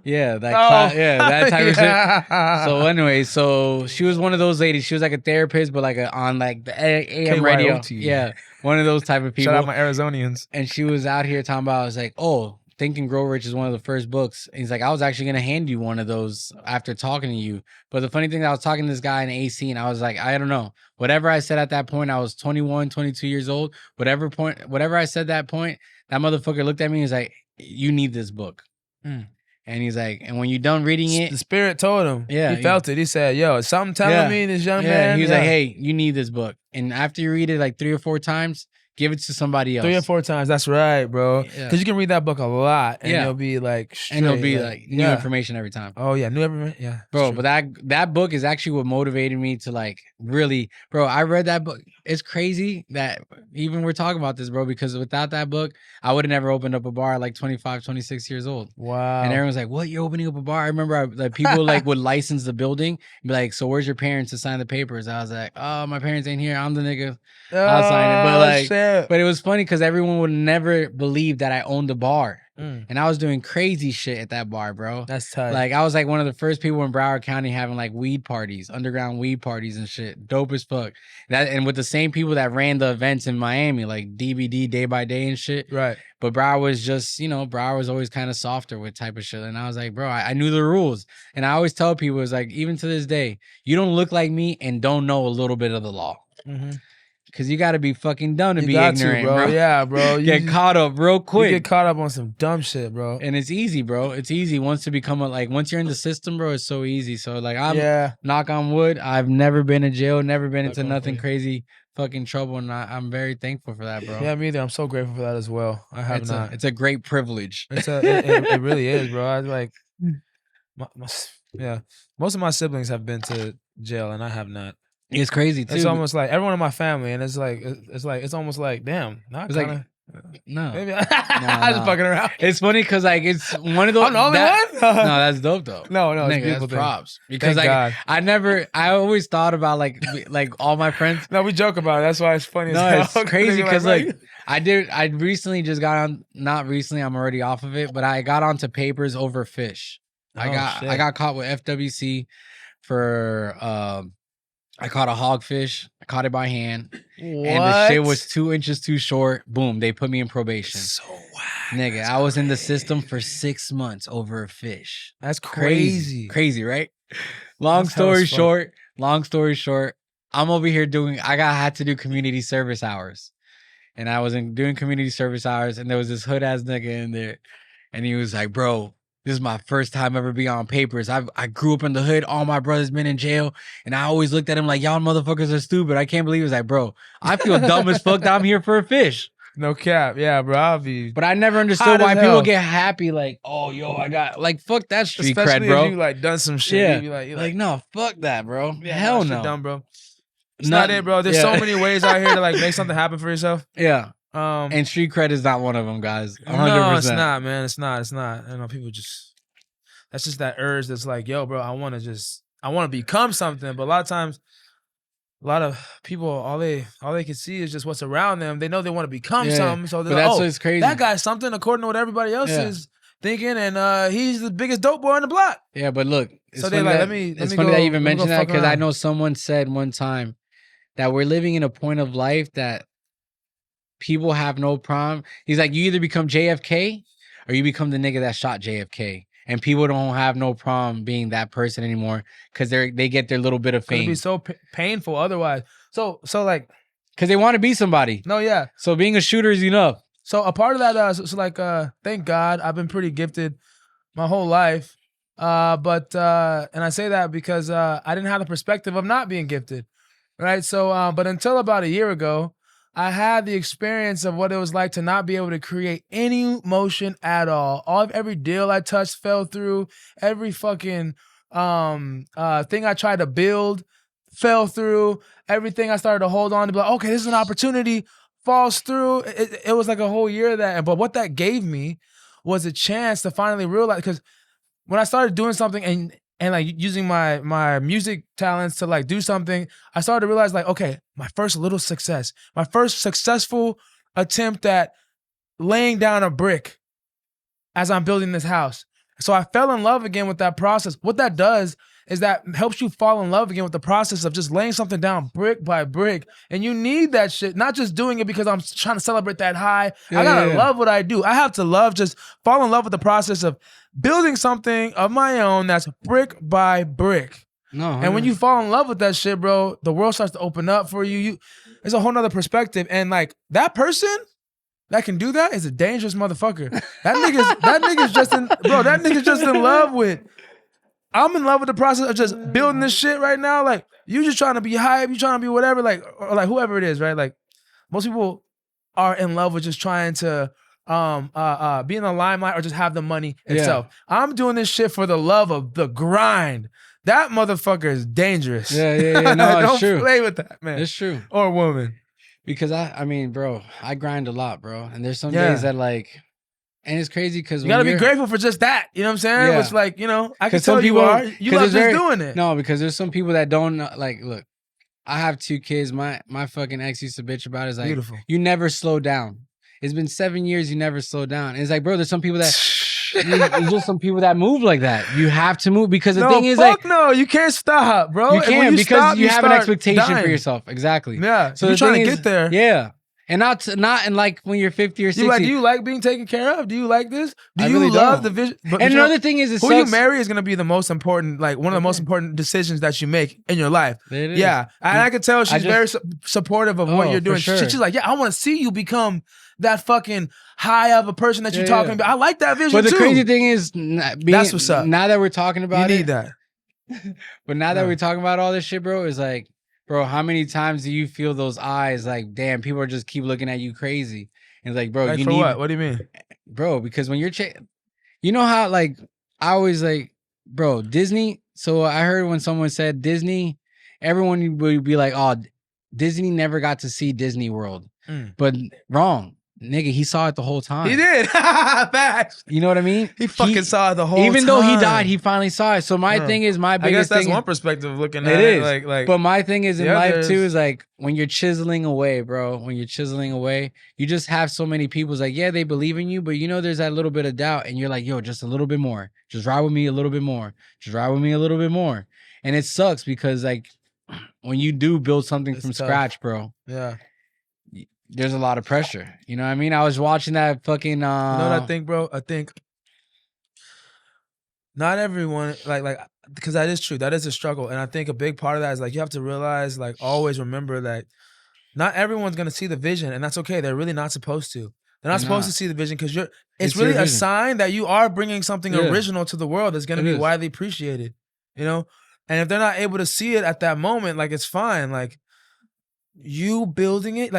Yeah, that type of shit. So anyway, so she was one of those ladies. She was like a therapist, but like on like the AM radio. Yeah, one of those type of people. Shout out my Arizonians. And she was out here talking about, I was like, oh, Think and Grow Rich is one of the first books. And he's like, I was actually going to hand you one of those after talking to you. But the funny thing is I was talking to this guy in AC and I was like, I don't know. Whatever I said at that point, I was 21, 22 years old. Whatever I said that point, that motherfucker looked at me and was like, you need this book. And he's like, and when you're done reading it. The spirit told him. Yeah. He felt it. He said, yo, is something telling me this young man? He was like, hey, you need this book. And after you read it like 3 or 4 times, give it to somebody else. 3 or 4 times. That's right, bro. Because you can read that book a lot, and you'll be like, straight, and it'll be like new information every time. Oh yeah, new information. Yeah, bro. But that book is actually what motivated me to like really, bro. I read that book. It's crazy that even we're talking about this, bro. Because without that book, I would have never opened up a bar at like 25, 26 years old. Wow. And everyone's like, "What? You're opening up a bar?" I remember like people like would license the building, and be like, "So where's your parents to sign the papers?" I was like, "Oh, my parents ain't here. I'm the nigga. I'll sign it." But like, but it was funny because everyone would never believe that I owned a bar. And I was doing crazy shit at that bar, bro. That's tight. Like, I was like one of the first people in Broward County having like weed parties, underground weed parties and shit. Dope as fuck. And with the same people that ran the events in Miami, like DBD, Day by Day and shit. Right. But Broward was just, Broward was always kind of softer with type of shit. And I was like, bro, I knew the rules. And I always tell people, it's like, even to this day, you don't look like me and don't know a little bit of the law. Because you got to be fucking dumb to be ignorant, bro. Yeah, bro. You get caught up real quick. You get caught up on some dumb shit, bro. And it's easy, bro. It's easy once you're in the system, bro, it's so easy. So like, knock on wood, I've never been in jail, never been into nothing crazy fucking trouble. And I'm very thankful for that, bro. Yeah, me either. I'm so grateful for that as well. I have not. It's a great privilege. It really is, bro. I like, most of my siblings have been to jail and I have not. It's crazy too. It's almost like everyone in my family, and it's almost like, damn. It's like, no, maybe I just fucking around. It's funny because like it's one of those. I'm the only one. No, that's dope though. No, it's nigga, beautiful. That's props because Thank like God. I always thought about like all my friends. No, we joke about it. That's why it's funny. No, it's crazy because like I recently just got on. Not recently, I'm already off of it, but I got onto papers over fish. I got caught with FWC for I caught a hogfish. I caught it by hand. What? And the shit was 2 inches too short. Boom, they put me in probation. So whack. Nigga, I was in the system for 6 months over a fish. That's crazy. Crazy, right? Long story short, I'm over here I had to do community service hours. And I was doing community service hours, and there was this hood ass nigga in there. And he was like, bro, this is my first time ever being on papers. I grew up in the hood. All my brothers been in jail. And I always looked at him like, y'all motherfuckers are stupid. I can't believe it. Was like, bro, I feel dumb as fuck that I'm here for a fish. No cap. Yeah, bro. But I never understood why people get happy like, oh, yo, I got, like, fuck that street cred, bro. If you, like, done some shit. Yeah. You're like, no, fuck that, bro. Yeah, hell no. Dumb, bro. It's not it, bro. There's so many ways out here to, like, make something happen for yourself. Yeah. And street cred is not one of them, guys. 100%. No, it's not, man. It's not. I know people just... That's just that urge that's like, yo, bro, I want to become something. But a lot of times, a lot of people, all they can see is just what's around them. They know they want to become something. So they're like, what's crazy. That guy's something according to what everybody else is thinking. And he's the biggest dope boy on the block. Yeah, but look. So they're like, it's funny that you even mentioned that because I know someone said one time that we're living in a point of life that people have no problem. He's like, you either become JFK or you become the nigga that shot JFK. And people don't have no problem being that person anymore because they get their little bit of fame. It'd be so painful otherwise. So like, because they want to be somebody. No, yeah. So being a shooter is enough. So a part of that, thank God I've been pretty gifted my whole life. But and I say that because I didn't have the perspective of not being gifted, right? So, but until about a year ago, I had the experience of what it was like to not be able to create any motion at all. Every deal I touched fell through. Every fucking thing I tried to build fell through. Everything I started to hold on to be like, okay, this is an opportunity, falls through. It was like a whole year of that. But what that gave me was a chance to finally realize, because when I started doing something and like using my music talents to like do something, I started to realize like, okay, my first little success, my first successful attempt at laying down a brick as I'm building this house. So I fell in love again with that process. What that does is that helps you fall in love again with the process of just laying something down brick by brick. And you need that shit, not just doing it because I'm trying to celebrate that high. I gotta love what I do. I have to just fall in love with the process of building something of my own that's brick by brick. No, and when you fall in love with that shit, bro, the world starts to open up for you. It's a whole nother perspective. And like that person that can do that is a dangerous motherfucker. That nigga's just in love with. I'm in love with the process of just building this shit right now. Like you just trying to be hype, you trying to be whatever, like or like whoever it is, right? Like most people are in love with just trying to be in the limelight or just have the money itself. I'm doing this shit for the love of the grind. That motherfucker is dangerous. Yeah. No, it's true. Don't play with that, man. It's true. Or woman. Because I mean, bro, I grind a lot, bro. And there's some days that like, and it's crazy because you gotta be grateful for just that. You know what I'm saying? Yeah. Which like, you know, I can some tell people, you are. You love just doing it. No, because there's some people that don't like, look, I have 2 kids. My fucking ex used to bitch about it. It's like, beautiful. You never slow down. It's been 7 years, you never slow down. And it's like, bro, there's some people that there's just some people that move like that. You have to move because the thing is like no, you can't stop, bro. You can't because stop, you have an expectation dying. For yourself. Exactly. Yeah. So you're trying to get there. Yeah. And not and like when you're 50 or 60. Do you like being taken care of? Do you like this? Do you really love don't. the vision? But and another thing is, who you marry is going to be the most important, like one of the most important decisions that you make in your life. It is. Yeah. And I can tell she's very supportive of what you're doing. Sure. She's like, yeah, I want to see you become that fucking high of a person that you're talking about. I like that vision too. But the crazy thing is, that's what's up. Now that we're talking about you need that. But now that we're talking about all this shit, bro, it's like, bro, how many times do you feel those eyes? Like, damn, people are just keep looking at you crazy. And it's like, bro, like you for need what? What do you mean? Bro, because when you're you know how like I always like, bro, Disney. So I heard when someone said Disney, everyone would be like, oh, Disney never got to see Disney World. But wrong. Nigga, he saw it the whole time. He did. Facts. You know what I mean? He fucking saw it the whole time. Even though he died, he finally saw it. So my thing is, my biggest I guess that's thing one perspective of looking at it. Like, but my thing is in life too is like when you're chiseling away, bro. When you're chiseling away, you just have so many people's like, yeah, they believe in you, but you know there's that little bit of doubt, and you're like, yo, just a little bit more. Just ride with me a little bit more. Just ride with me a little bit more. And it sucks because like when you do build something from scratch, bro. Yeah. There's a lot of pressure. You know what I mean? I was watching that fucking you know what I think, bro? I think not everyone like because that is true. That is a struggle. And I think a big part of that is like you have to realize, like always remember that not everyone's gonna see the vision, and that's okay. They're really not supposed to. They're not supposed to see the vision because it's really a sign that you are bringing something original to the world that's gonna be widely appreciated. You know? And if they're not able to see it at that moment, like it's fine. Like you building it,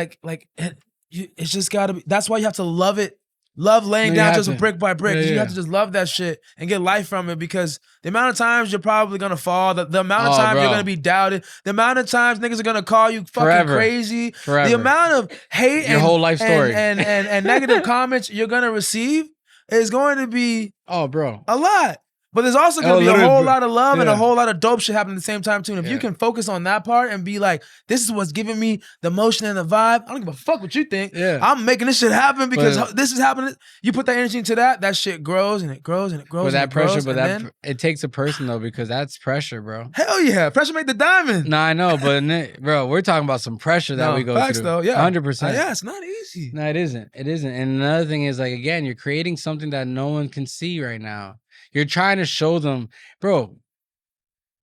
it's just gotta be. That's why you have to love it. Love laying down just brick by brick. You have to just love that shit and get life from it because the amount of times you're probably gonna fall, the amount of times you're gonna be doubted, the amount of times niggas are gonna call you fucking crazy, the amount of hate your whole life story and negative comments you're gonna receive is going to be a lot. But there's also going to be a whole lot of love and a whole lot of dope shit happening at the same time, too. And if you can focus on that part and be like, this is what's giving me the motion and the vibe, I don't give a fuck what you think. I'm making this shit happen because this is happening. You put that energy into that shit grows and it grows and it grows. But that pressure, it takes a person, though, because that's pressure, bro. Hell yeah. Pressure make the diamond. No, I know. But, bro, we're talking about some pressure that we go facts, through. Though, yeah. 100%. Yeah, it's not easy. No, it isn't. It isn't. And another thing is, like, again, you're creating something that no one can see right now. You're trying to show them, bro,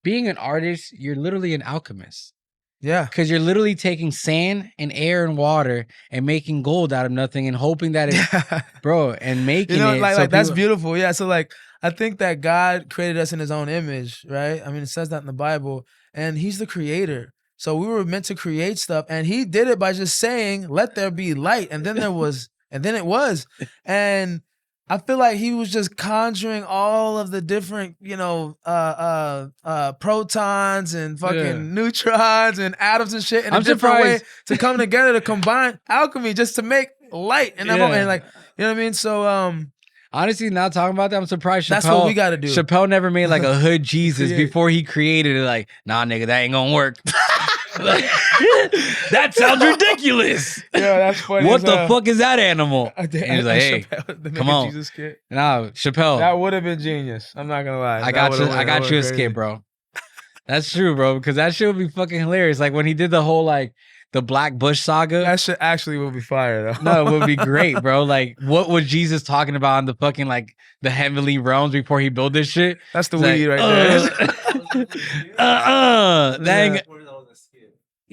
being an artist, you're literally an alchemist. Yeah. Because you're literally taking sand and air and water and making gold out of nothing and hoping that it, bro, and making it. Like that's beautiful. Yeah. So like, I think that God created us in his own image, right? I mean, it says that in the Bible, and he's the creator. So we were meant to create stuff, and he did it by just saying, let there be light. And then there was, and then it was. And I feel like he was just conjuring all of the different, protons and fucking neutrons and atoms and shit in a different way to come together to combine alchemy just to make light. And and like, you know what I mean? So honestly, now talking about that, I'm surprised Chappelle. That's what we gotta do. Chappelle never made like a hood Jesus before he created it. Like, nah, nigga, that ain't gonna work. That sounds ridiculous. Yeah, that's funny. What the fuck is that animal? And he's like, hey, come on. Jesus skit. No, Chappelle. That would have been genius. I'm not gonna lie. I got you a skit, bro. That's true, bro. Because that shit would be fucking hilarious. Like when he did the whole like the Black Bush saga. That shit actually will be fire though. No, it would be great, bro. Like, what was Jesus talking about in the fucking like the heavenly realms before he built this shit? That's the It's weed like, right there. Dang. Yeah.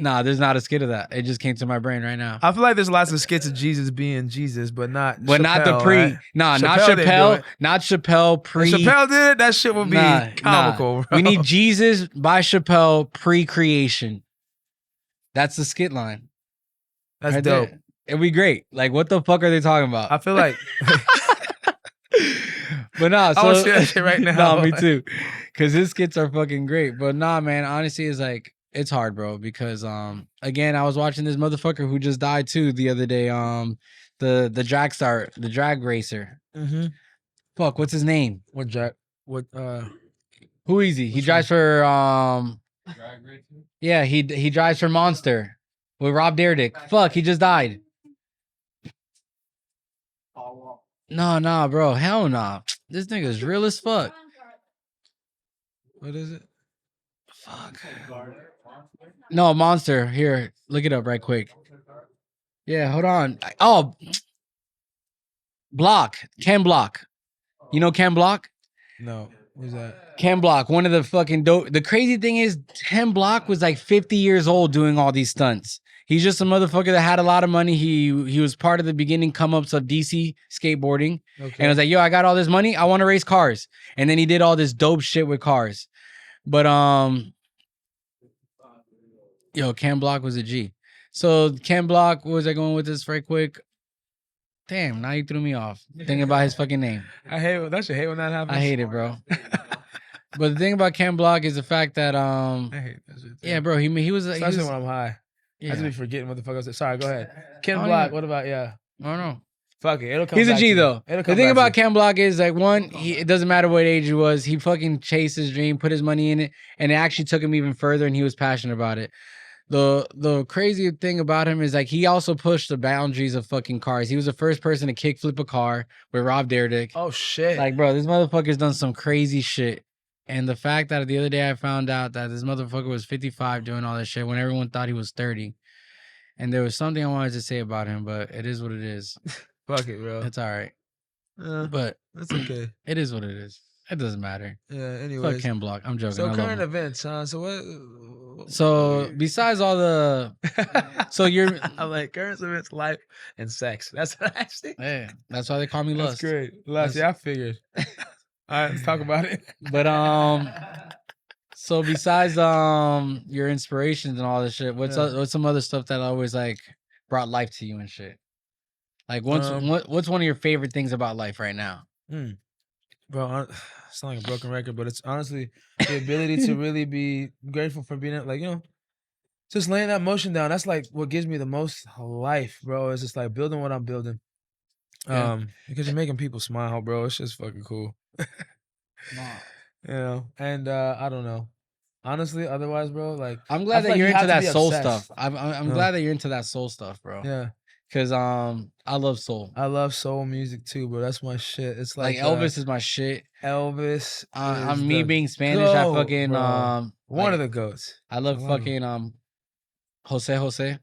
Nah, there's not a skit of that. It just came to my brain right now. I feel like there's lots of skits of Jesus being Jesus, but not. But Chappelle, not the pre. Right? Nah, Chappelle not didn't do Chappelle. it. Not Chappelle pre. If Chappelle did it, that shit would be comical. Bro. We need Jesus by Chappelle pre-creation. That's the skit line. That's right dope. there. It'd be great. Like, what the fuck are they talking about? I feel like. But nah, so I want to see that shit right now. nah, me too. Because his skits are fucking great. But nah, man, honestly, it's like it's hard, bro. Because again, I was watching this motherfucker who just died too the other day. The drag star, the drag racer. Mm-hmm. Fuck, what's his name? What drag? What Who is he? He drives for Drag racing? yeah, he drives for Monster with Rob Dyrdek. Fuck, he just died. Nah, bro. Hell nah. This nigga's real as fuck. What is it? Fuck. No, Monster. Here, look it up right quick. Yeah, hold on. Oh, Block. Ken Block. You know Ken Block? No. Who's that? Ken Block, one of the fucking dope. The crazy thing is, Ken Block was like 50 years old doing all these stunts. He's just a motherfucker that had a lot of money. He was part of the beginning come ups of DC skateboarding. Okay. And was like, yo, I got all this money. I want to race cars. And then he did all this dope shit with cars. But yo, Ken Block was a G. So Ken Block, what was I going with this right quick? Damn, now you threw me off. Thinking about his fucking name. I hate that shit. Hate when that happens. I hate it, bro. But the thing about Ken Block is the fact that I hate that shit. yeah, bro, he was Especially when I'm high. yeah. I just be forgetting what the fuck I said. Sorry, go ahead. Ken Oh, Block. yeah. What about yeah? I don't know. Fuck it. It'll come. He's a back G to though. It'll The come thing back about to Ken Block is like one, it doesn't matter what age he was. He fucking chased his dream, put his money in it, and it actually took him even further, and he was passionate about it. The crazy thing about him is like he also pushed the boundaries of fucking cars. He was the first person to kickflip a car with Rob Dyrdek. Oh shit! Like, bro, this motherfucker's done some crazy shit. And the fact that the other day I found out that this motherfucker was 55 doing all this shit when everyone thought he was 30. And there was something I wanted to say about him, but it is what it is. Fuck it, bro. It's all right. But that's okay. It is what it is. It doesn't matter. Yeah. Fuck Anyways. Ken Block. I'm joking. So I current love him. events, huh? So what? So besides all the, so you're, I'm like current events, life, and sex. That's what I say. yeah, that's why they call me That's Lust. great. Lust. Yeah, I figured. All right, let's talk about it. But so besides your inspirations and all this shit, what's some other stuff that always like brought life to you and shit? Like what's one of your favorite things about life right now? Bro, it's not like a broken record, but it's honestly the ability to really be grateful for being like, you know, just laying that motion down. That's like what gives me the most life, bro. It's just like building what I'm building. Yeah. Because you're making people smile, bro. It's just fucking cool. You know, and I don't know. Honestly, otherwise, bro, like I'm glad that like you're you have into to that be soul obsessed. stuff. I'm glad that you're into that soul stuff, bro. Yeah. Cause I love soul. I love soul music too, bro. That's my shit. It's Like Elvis is my shit. Elvis. I'm is me the being Spanish. I GOAT, fucking bro. One like, of the goats. I love One of fucking Jose.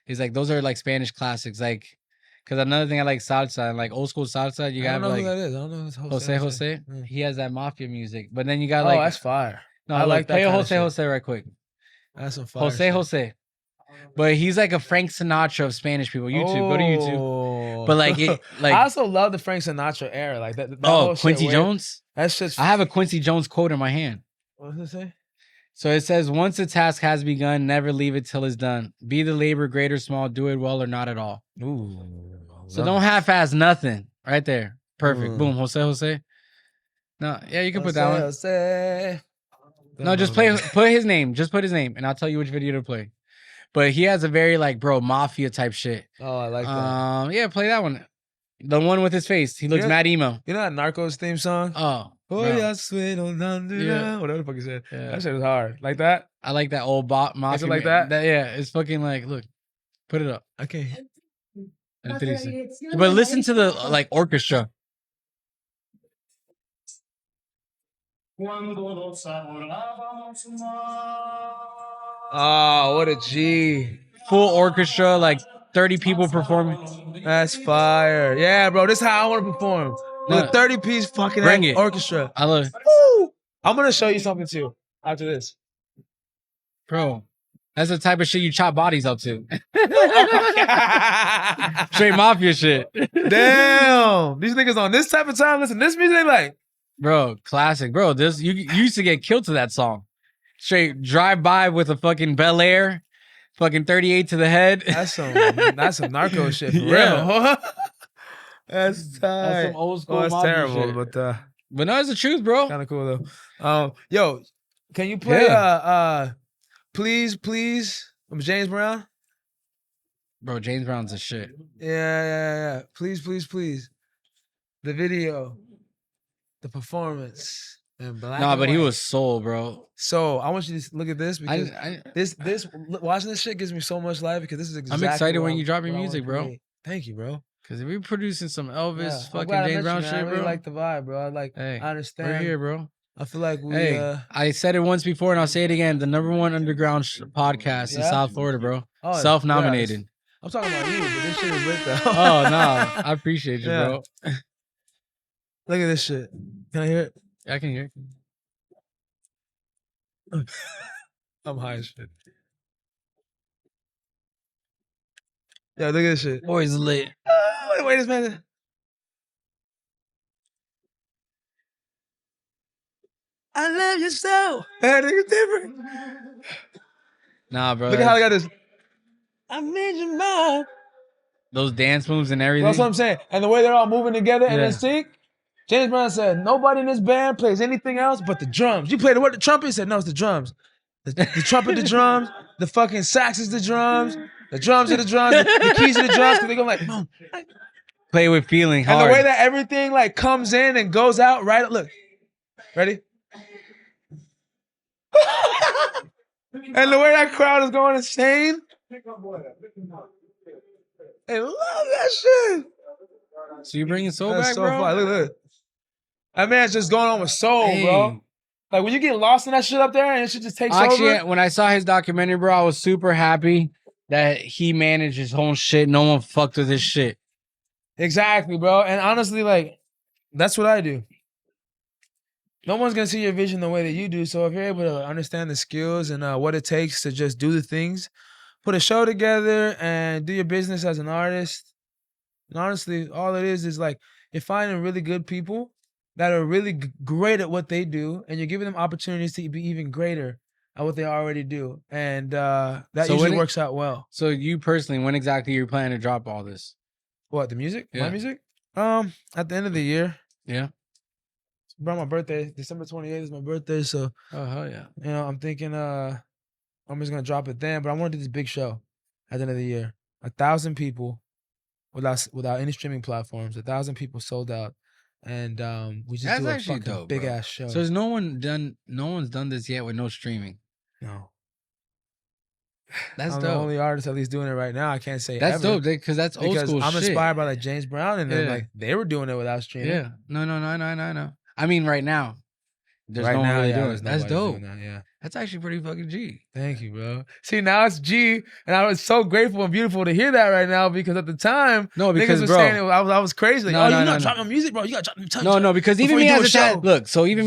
He's like those are like Spanish classics. Like, cause another thing I like salsa and like old school salsa. You I got don't know like who that is. I don't know who this Jose. Yeah. He has that mafia music. But then you got Oh, like that's fire. no, I like that play kinda Jose shit. Jose right quick. That's some fire. Jose. But he's like a Frank Sinatra of Spanish people. YouTube, go to YouTube. But like it, like I also love the Frank Sinatra era, like that. oh, whole shit Quincy where- Jones. That's just. I have a Quincy Jones quote in my hand. What does it say? So it says, "Once a task has begun, never leave it till it's done. Be the labor great or small, do it well or not at all." Ooh. So don't half-ass nothing. Right there, perfect. Mm. Boom, Jose. No, yeah, you can put that one. Jose. No, just put his name. Just put his name, and I'll tell you which video to play. But he has a very like, bro, mafia type shit. Oh, I like that. Yeah, play that one. The one with his face. He looks Yeah. mad emo. You know that Narcos theme song? Oh, Oh, bro. yeah, sweet on Yeah. whatever the fuck he said. Yeah. That shit is hard. Like that? I like that old mafia. like man. that? Yeah, it's fucking like, look, put it up. Okay. But listen to the like orchestra. Oh, what a G. Full orchestra, like 30 people performing. That's fire. Yeah, bro, this is how I want to perform. With a 30-piece fucking orchestra. I love it. Woo! I'm going to show you something too after this. Bro, that's the type of shit you chop bodies up to. Straight mafia shit. Damn. These niggas on this type of time listen to this music, they like. Bro, classic. Bro, this you used to get killed to that song. Straight drive by with a fucking Bel Air, fucking 38 to the head. That's some narco shit for real. That's tight. That's some old school that's mafia terrible, shit. But No, it's the truth, bro. Kind of cool though. Yo, can you play Please, Please from James Brown? Bro, James Brown's a shit. Yeah. Please, Please, Please. The video, the performance, and black. Nah, but he was soul, bro. So I want you to look at this because this watching this shit gives me so much life because this is exactly. I'm excited when you drop your music, bro. Thank you, bro. Because if we're producing some Elvis fucking James Brown shit, I really bro. like the vibe, bro. I understand. We're here, bro. I feel like we. I said it once before and I'll say it again. The #1 underground podcast in South Florida, bro. Self-nominated. Yes. I'm talking about you, but this shit is lit though. Oh no, I appreciate you, bro. Look at this shit. Can I hear it? I can hear it. I'm high as shit. Yeah, look at this shit. Boy's lit. Wait a minute. I love you so. That nigga's different. Nah, bro. Look at how I got this. I made you mine. Those dance moves and everything. That's what I'm saying. And the way they're all moving together and in sync. James Brown said, nobody in this band plays anything else but the drums. You played what? The trumpet? He said, no, it's the drums. The trumpet, the drums. The fucking sax is the drums. The drums are the drums. The keys are the drums. Because they go like, boom. Play with feeling hard. And the way that everything like comes in and goes out, right? Look. Ready? And the way that crowd is going insane. They love that shit. So you bringing soul back, bro? Fun. Look. That man's just going on with soul, bro. Like when you get lost in that shit up there and it shit just takes over. Actually, when I saw his documentary, bro, I was super happy that he managed his whole shit. No one fucked with his shit. Exactly, bro. And honestly, like, that's what I do. No one's gonna see your vision the way that you do. So if you're able to understand the skills and what it takes to just do the things, put a show together and do your business as an artist. And honestly, all it is like you're finding really good people that are really great at what they do, and you're giving them opportunities to be even greater at what they already do. And that usually works out well. So you personally, when exactly you're planning to drop all this? What, the music? Yeah. My music? At the end of the year. Yeah. It's around my birthday. December 28th is my birthday. So hell yeah. You know, I'm thinking I'm just gonna drop it then, but I want to do this big show at the end of the year. 1,000 people without any streaming platforms. 1,000 people sold out. And we just do a fucking big ass show. So no one's done this yet with no streaming. No. That's I'm dope. the only artist at least doing it right now. I can't say that's ever. dope because that's old school shit. I'm inspired by like James Brown and then like they were doing it without streaming. Yeah. No. I mean right now. There's no one really doing it. That's dope. Yeah. That's actually pretty fucking G. Thank you, bro. See, now it's G, and I was so grateful and beautiful to hear that right now because at the time, because niggas were saying I was crazy. Like, you're not dropping music, bro. You gotta drop me touch. No, because even me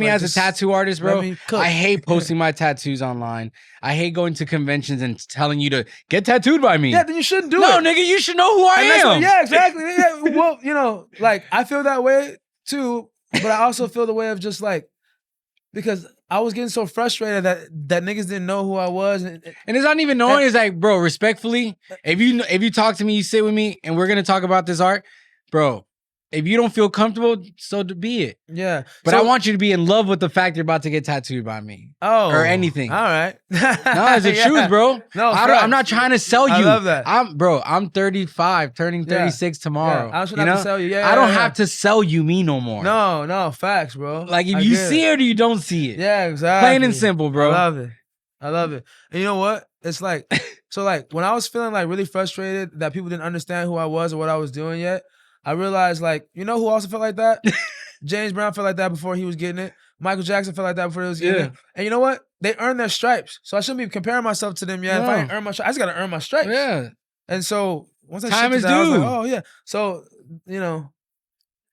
as a tattoo artist, bro, I hate posting my tattoos online. I hate going to conventions and telling you to get tattooed by me. Yeah, then you shouldn't do it. No, nigga, you should know who I am. Yeah, exactly. Yeah, well, you know, like I feel that way too, but I also feel the way of just like because I was getting so frustrated that niggas didn't know who I was, and it's not even knowing. It's like, bro, respectfully, if you talk to me, you sit with me, and we're gonna talk about this art, bro. If you don't feel comfortable, so be it. Yeah, but I want you to be in love with the fact you're about to get tattooed by me. Or anything. All right. No, it's the truth, bro. No, I'm not trying to sell you. I love that. I'm 35, turning 36 tomorrow. I should have to sell you. Yeah, I don't have to sell you me no more. No, facts, bro. Like if you see it or you don't see it. Yeah, exactly. Plain and simple, bro. I love it. And you know what? It's like, so like when I was feeling like really frustrated that people didn't understand who I was or what I was doing yet, I realized like, you know who also felt like that? James Brown felt like that before he was getting it. Michael Jackson felt like that before he was young. And you know what? They earned their stripes. So I shouldn't be comparing myself to them yet. If I ain't earn my stripes, I just got to earn my stripes. Yeah. And so once I time is due. I was like, oh yeah. So, you know,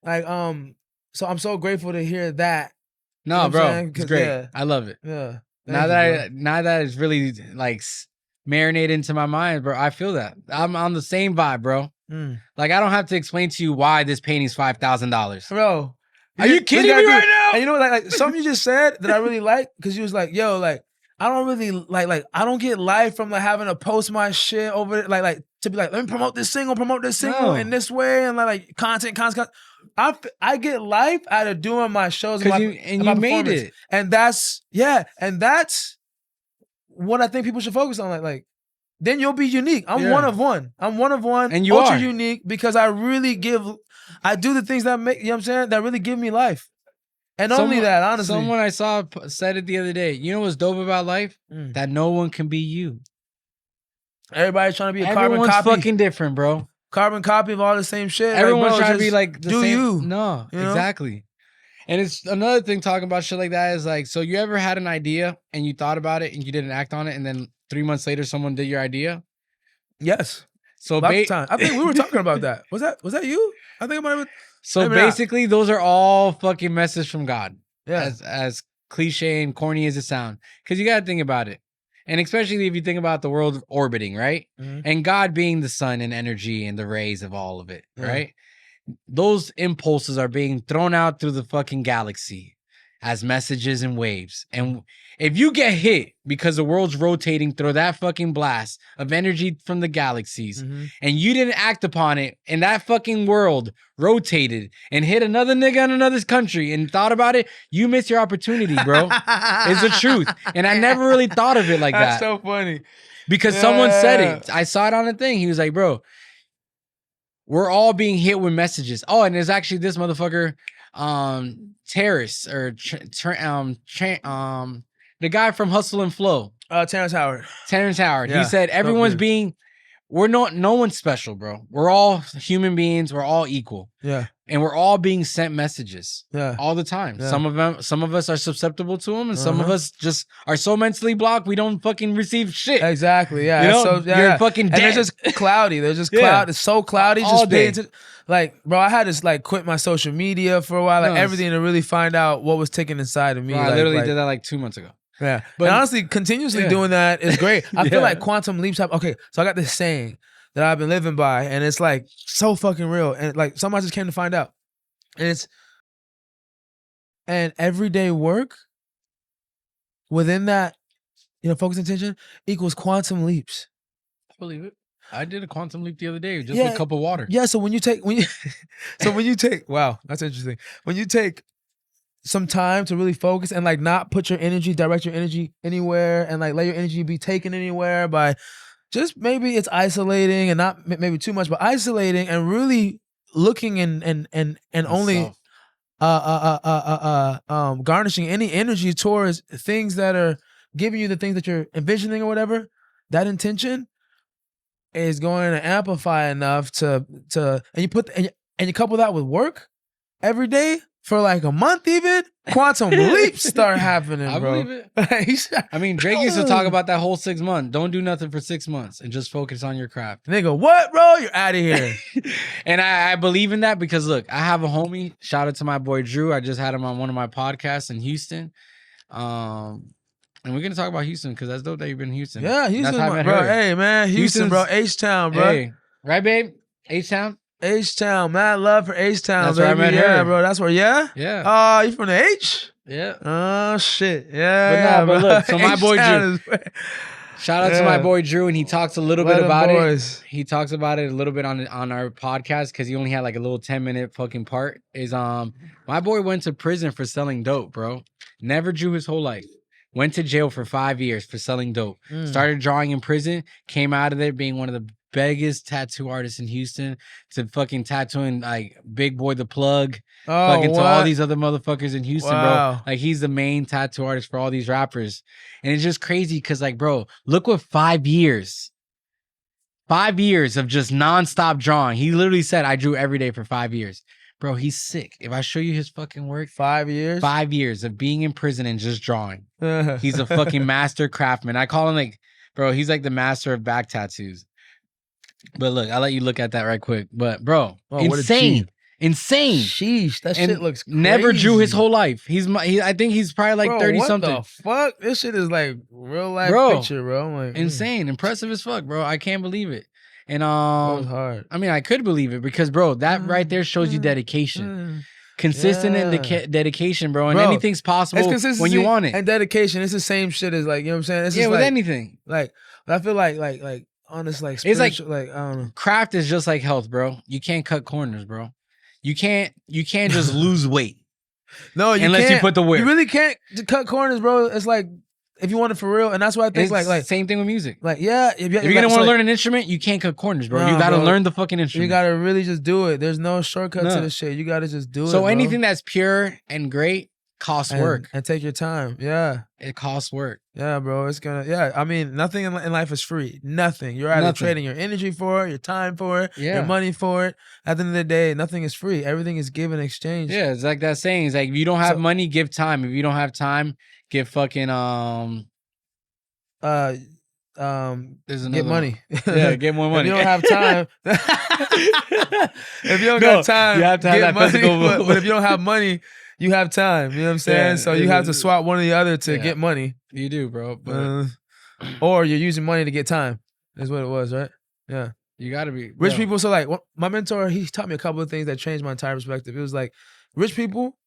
like, so I'm so grateful to hear that. No, bro, it's great. Yeah. I love it. Yeah. Now that it's really like marinated into my mind, bro, I feel that. I'm on the same vibe, bro. Like I don't have to explain to you why this painting's $5,000. Bro. Are you kidding me right now? And you know what, like something you just said that I really like, because you was like, yo, like, I don't really like I don't get life from like having to post my shit over it, like to be like, let me promote this single in this way, and like content. I get life out of doing my shows and you made it, and that's what I think people should focus on. Like then you'll be unique. I'm one of one. And you ultra are unique because I do the things that make, you know what I'm saying, that really give me life. And only that, honestly. Someone I saw said it the other day. You know what's dope about life? That no one can be you. Everybody's trying to be a carbon copy. Everyone's fucking different, bro. Carbon copy of all the same shit. Everyone's trying to be like the same. You. No, you know? Exactly. And it's another thing talking about shit like that is like, so you ever had an idea and you thought about it and you didn't act on it, and then 3 months later someone did your idea? Yes. So time. I think we were talking about that. Was that you? I think it might have been. So basically, those are all fucking messages from God. Yeah. As cliche and corny as it sounds. Because you got to think about it. And especially if you think about the world orbiting, right? And God being the sun and energy and the rays of all of it, right? Those impulses are being thrown out through the fucking galaxy as messages and waves. And if you get hit because the world's rotating through that fucking blast of energy from the galaxies, and you didn't act upon it, and that fucking world rotated and hit another nigga in another country and thought about it, you missed your opportunity, bro. It's the truth. And I never really thought of it like that. That's so funny. Because someone said it. I saw it on a thing. He was like, bro, we're all being hit with messages. Oh, and there's actually this motherfucker, Terrace, or the guy from Hustle and Flow. Terrence Howard. Yeah. He said everyone's no one's special, bro. We're all human beings. We're all equal. Yeah. And we're all being sent messages. Yeah. All the time. Yeah. Some of us are susceptible to them, and some of us just are so mentally blocked we don't fucking receive shit. Exactly. Yeah. You know? You're fucking dead. And they're just cloudy. They're just cloud. It's so cloudy. All day. Like, bro, I had to like quit my social media for a while, like everything, to really find out what was ticking inside of me. Bro, I literally did that like 2 months ago. Yeah. But and honestly, continuously doing that is great. I feel like quantum leaps happen. Okay, so I got this saying that I've been living by, and it's like so fucking real. And like something I just came to find out. And everyday work within that, focus and attention equals quantum leaps. I believe it. I did a quantum leap the other day just with a cup of water. Yeah, so when you take wow, that's interesting. When you take some time to really focus and like not put your energy, direct your energy anywhere, and like let your energy be taken anywhere by just maybe it's isolating and not maybe too much, but isolating and really looking and only garnishing any energy towards things that are giving you the things that you're envisioning or whatever. That intention is going to amplify enough to and you couple that with work every day for like a month, even quantum leaps start happening, bro. I believe it. I mean, Drake used to talk about that whole 6 months. Don't do nothing for 6 months and just focus on your craft. Nigga, what, bro? You're out of here. And I believe in that because look, I have a homie. Shout out to my boy Drew. I just had him on one of my podcasts in Houston. And we're gonna talk about Houston because that's dope that you've been in Houston. Yeah, Houston, bro. Hey, man, Houston, bro. H-Town, bro. Hey, right, babe? H-Town? H-Town, mad love for H-Town, that's baby. Where I met her. Bro. That's where, yeah? Yeah. You from the H? Yeah. Oh, shit. Yeah, but look, so my boy Drew. Shout out to my boy Drew, and he talks a little bit about it. He talks about it a little bit on our podcast because he only had like a little 10-minute fucking part. My boy went to prison for selling dope, bro. Never drew his whole life. Went to jail for 5 years for selling dope. Started drawing in prison. Came out of there being one of the biggest tattoo artists in Houston. To fucking tattooing like Big Boy the Plug. To all these other motherfuckers in Houston, bro. Like he's the main tattoo artist for all these rappers. And it's just crazy because like, bro, look what 5 years. 5 years of just nonstop drawing. He literally said, I drew every day for 5 years. Bro, he's sick. If I show you his fucking work, 5 years, 5 years of being in prison and just drawing. He's a fucking master craftsman. I call him like, bro, he's like the master of back tattoos. But look, I'll let you look at that right quick. But bro, insane. Insane. Sheesh, that shit looks crazy. Never drew his whole life. I think he's probably like 30 something. What the fuck? This shit is like real life picture, bro. I'm like, insane, impressive as fuck, bro. I can't believe it. And that was hard. I mean, I could believe it because, bro, that right there shows you dedication. Consistent and dedication, bro. And anything's possible when you want it. And dedication, it's the same shit as like, you know what I'm saying? It's with like, anything. Like, I feel like honest, like spiritual, like I don't know. Craft is just like health, bro. You can't cut corners, bro. You can't just lose weight. No, you unless can't. You put the weight. You really can't cut corners, bro. It's like if you want it for real, and that's why I think like same thing with music. Like if you're gonna want to learn an instrument, you can't cut corners, bro. You gotta learn the fucking instrument. You gotta really just do it. There's no shortcut to this shit. You gotta just do it. So anything that's pure and great costs work. And take your time. Yeah. It costs work. Yeah, bro. It's gonna, I mean, nothing in life is free. Nothing. You're either trading your energy for it, your time for it, your money for it. At the end of the day, nothing is free. Everything is give and exchange. Yeah, it's like that saying. It's like, if you don't have money, give time. If you don't have time, give fucking, there's get money. Yeah, get more money. If you don't have time, if you don't got time, you have to have that money, physical. But if you don't have money, you have time. You know what I'm saying? Yeah, so you have to swap one or the other to get money. You do, bro. But or you're using money to get time. Is what it was, right? Yeah. You gotta be rich people. So like, my mentor, he taught me a couple of things that changed my entire perspective. It was like, rich people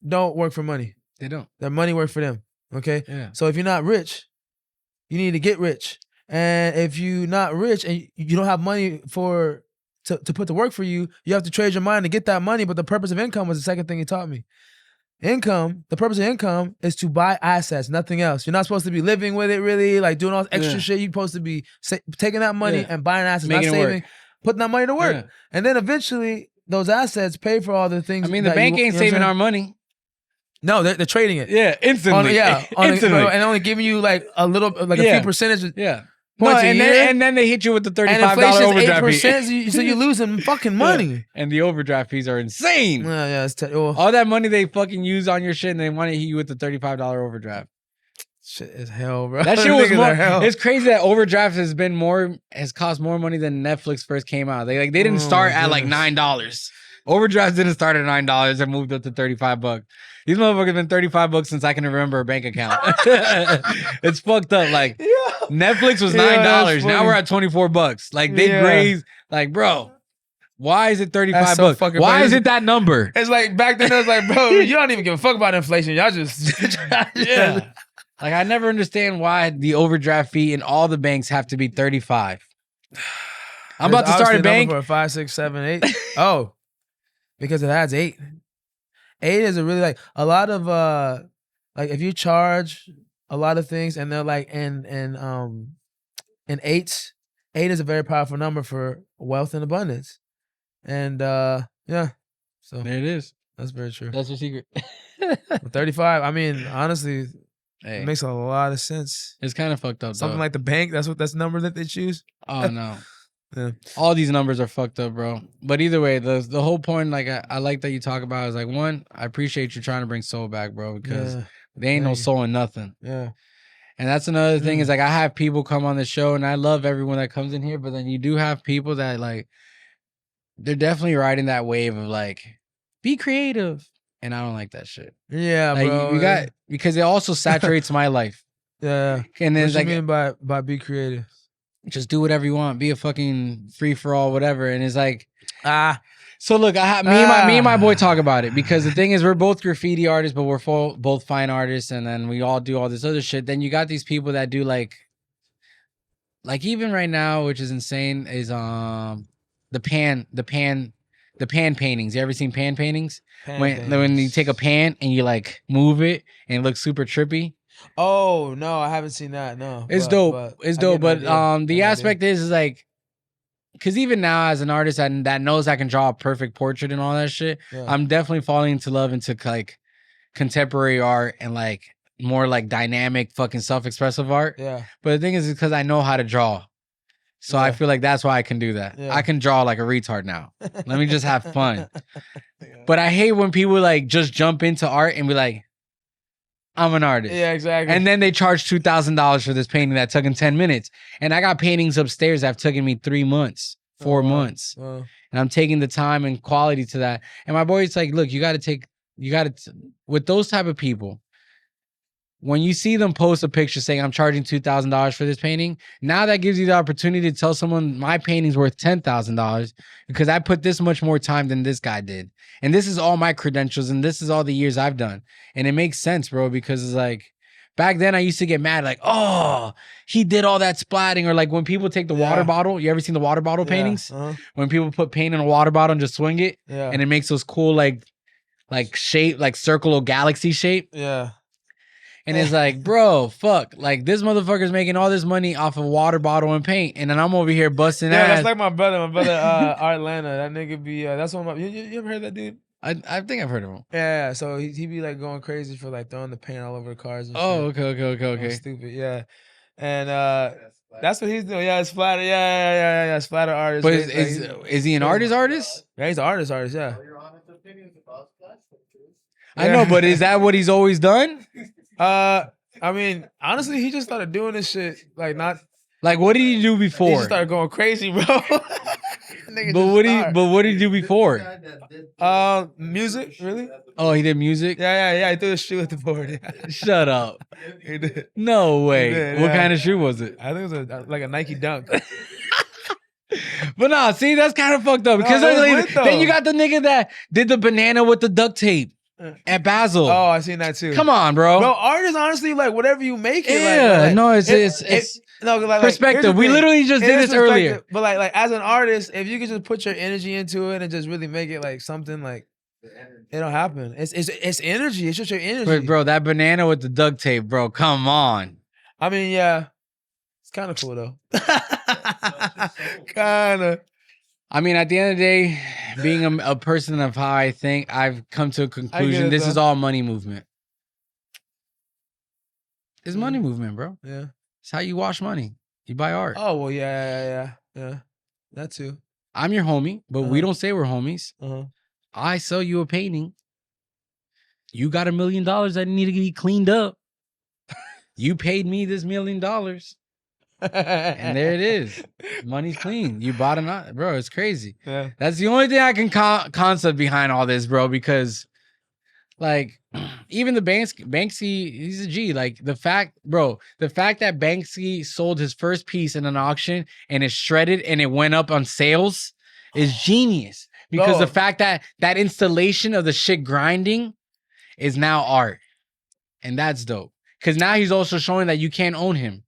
don't work for money. They don't. Their money work for them. Okay. Yeah. So if you're not rich, you need to get rich. And if you're not rich and you don't have money to put to work for you, you have to trade your mind to get that money. But the purpose of income was the second thing he taught me. The purpose of income is to buy assets, nothing else. You're not supposed to be living with it really, like doing all this extra shit. You're supposed to be taking that money and buying assets, making not saving, putting that money to work. Yeah. And then eventually those assets pay for all the things. I mean, the bank ain't saving our money. No, they're trading it. Yeah, instantly. Instantly. And only giving you like a little, like a few percentage. Yeah. And then they hit you with the $35 overdraft fee. So you're losing fucking money. Yeah. And the overdraft fees are insane. Yeah, it's all that money they fucking use on your shit, and they want to hit you with the $35 overdraft. Shit is hell, bro. That shit was more. It's crazy that overdraft has cost more money than Netflix first came out. They didn't start at like $9. Overdraft didn't start at $9 and moved up to $35. These motherfuckers been $35 since I can remember a bank account. It's fucked up. Like Netflix was $9. Now we're at $24. Like they raised. Like, bro, why is it $35? So why is it that number? It's like back then. It was like, bro, you don't even give a fuck about inflation. Y'all just yeah. Like I never understand why the overdraft fee in all the banks have to be $35. I'm about to start a bank for 5, 6, 7, 8. Oh. Because it adds 8. 8 is a really like a lot of like if you charge a lot of things and they're like in 8s, 8 is a very powerful number for wealth and abundance. And yeah. So there it is. That's very true. That's your secret. 35, I mean, honestly, it makes a lot of sense. It's kind of fucked up. Something like the bank, that's the number that they choose. Oh no. Yeah. All these numbers are fucked up, bro. But either way, the whole point, like I like that you talk about is like, one, I appreciate you trying to bring soul back, bro, because there ain't no soul in nothing. Yeah. And that's another thing is like I have people come on the show and I love everyone that comes in here, but then you do have people that like they're definitely riding that wave of like, be creative. And I don't like that shit. Yeah, like, bro. You got because it also saturates my life. Yeah. And then what like, you mean by be creative? Just do whatever you want, be a fucking free for all, whatever. And it's like, so look, me and my boy talk about it because the thing is, we're both graffiti artists, but we're both fine artists, and then we all do all this other shit. Then you got these people that do like even right now, which is insane, is the pan paintings. You ever seen pan paintings? When you take a pan and you like move it and it looks super trippy. Oh no, I haven't seen that. No, it's dope. It's dope. But the aspect is like, because even now as an artist that knows I can draw a perfect portrait and all that shit, I'm definitely falling into love into like contemporary art and like more like dynamic fucking self-expressive art. Yeah. But the thing is because I know how to draw. So I feel like that's why I can do that. I can draw like a retard now. Let me just have fun. But I hate when people like just jump into art and be like, I'm an artist. Yeah, exactly. And then they charge $2,000 for this painting that took them 10 minutes. And I got paintings upstairs that have taken me 3 months, 4 months. And I'm taking the time and quality to that. And my boy's like, look, with those type of people, when you see them post a picture saying I'm charging $2,000 for this painting, now that gives you the opportunity to tell someone my painting's worth $10,000 because I put this much more time than this guy did. And this is all my credentials and this is all the years I've done. And it makes sense, bro, because it's like, back then I used to get mad like, oh, he did all that splatting. Or like when people take the water bottle, you ever seen the water bottle paintings? When people put paint in a water bottle and just swing it and it makes those cool like shape, like circle or galaxy shape. Yeah. And it's like, bro, fuck. Like, this motherfucker's making all this money off of water bottle and paint. And then I'm over here busting ass. That's like my brother, Art Lana. That nigga be, that's one of my, you ever heard that dude? I think I've heard of him. Yeah, so he be like going crazy for like throwing the paint all over the cars and shit. Okay. Stupid, yeah. And that's what he's doing. Yeah, splatter. Yeah, splatter artist. But is he an artist? Yeah, he's an artist, yeah. I know, but is that what he's always done? I mean, honestly, he just started doing this shit like not like what did he do before? He just started going crazy, bro. But what did he do before? Music, really? Oh, he did music? Yeah. He threw a shoe at the board. Yeah. Shut up. He did. No way. What kind of shoe was it? I think it was like a Nike Dunk. But nah, see, that's kind of fucked up because then you got the nigga that did the banana with the duct tape. At Basel. Oh, I seen that too. Come on, bro. Bro, art is honestly like whatever you make it. Yeah, no, it's perspective. We literally just did this earlier. But like as an artist, if you could just put your energy into it and just really make it like something like it'll happen. It's energy. It's just your energy. But bro, that banana with the duct tape, bro. Come on. I mean, yeah, it's kind of cool though. Kind of. I mean, at the end of the day, being a person of how I think, I've come to a conclusion. This is all money movement. It's money movement, bro. Yeah. It's how you wash money. You buy art. Oh, well, yeah. That too. I'm your homie, but we don't say we're homies. I sell you a painting. You got $1 million that need to be cleaned up. You paid me this $1 million. And there it is. Money's clean. You bought it, bro. It's crazy. Yeah. That's the only thing I can concept behind all this, bro. Because, like, even the Banksy, he's a G. Like the fact that Banksy sold his first piece in an auction and it's shredded and it went up on sales is genius. Because the fact that installation of the shit grinding is now art, and that's dope. Because now he's also showing that you can't own him.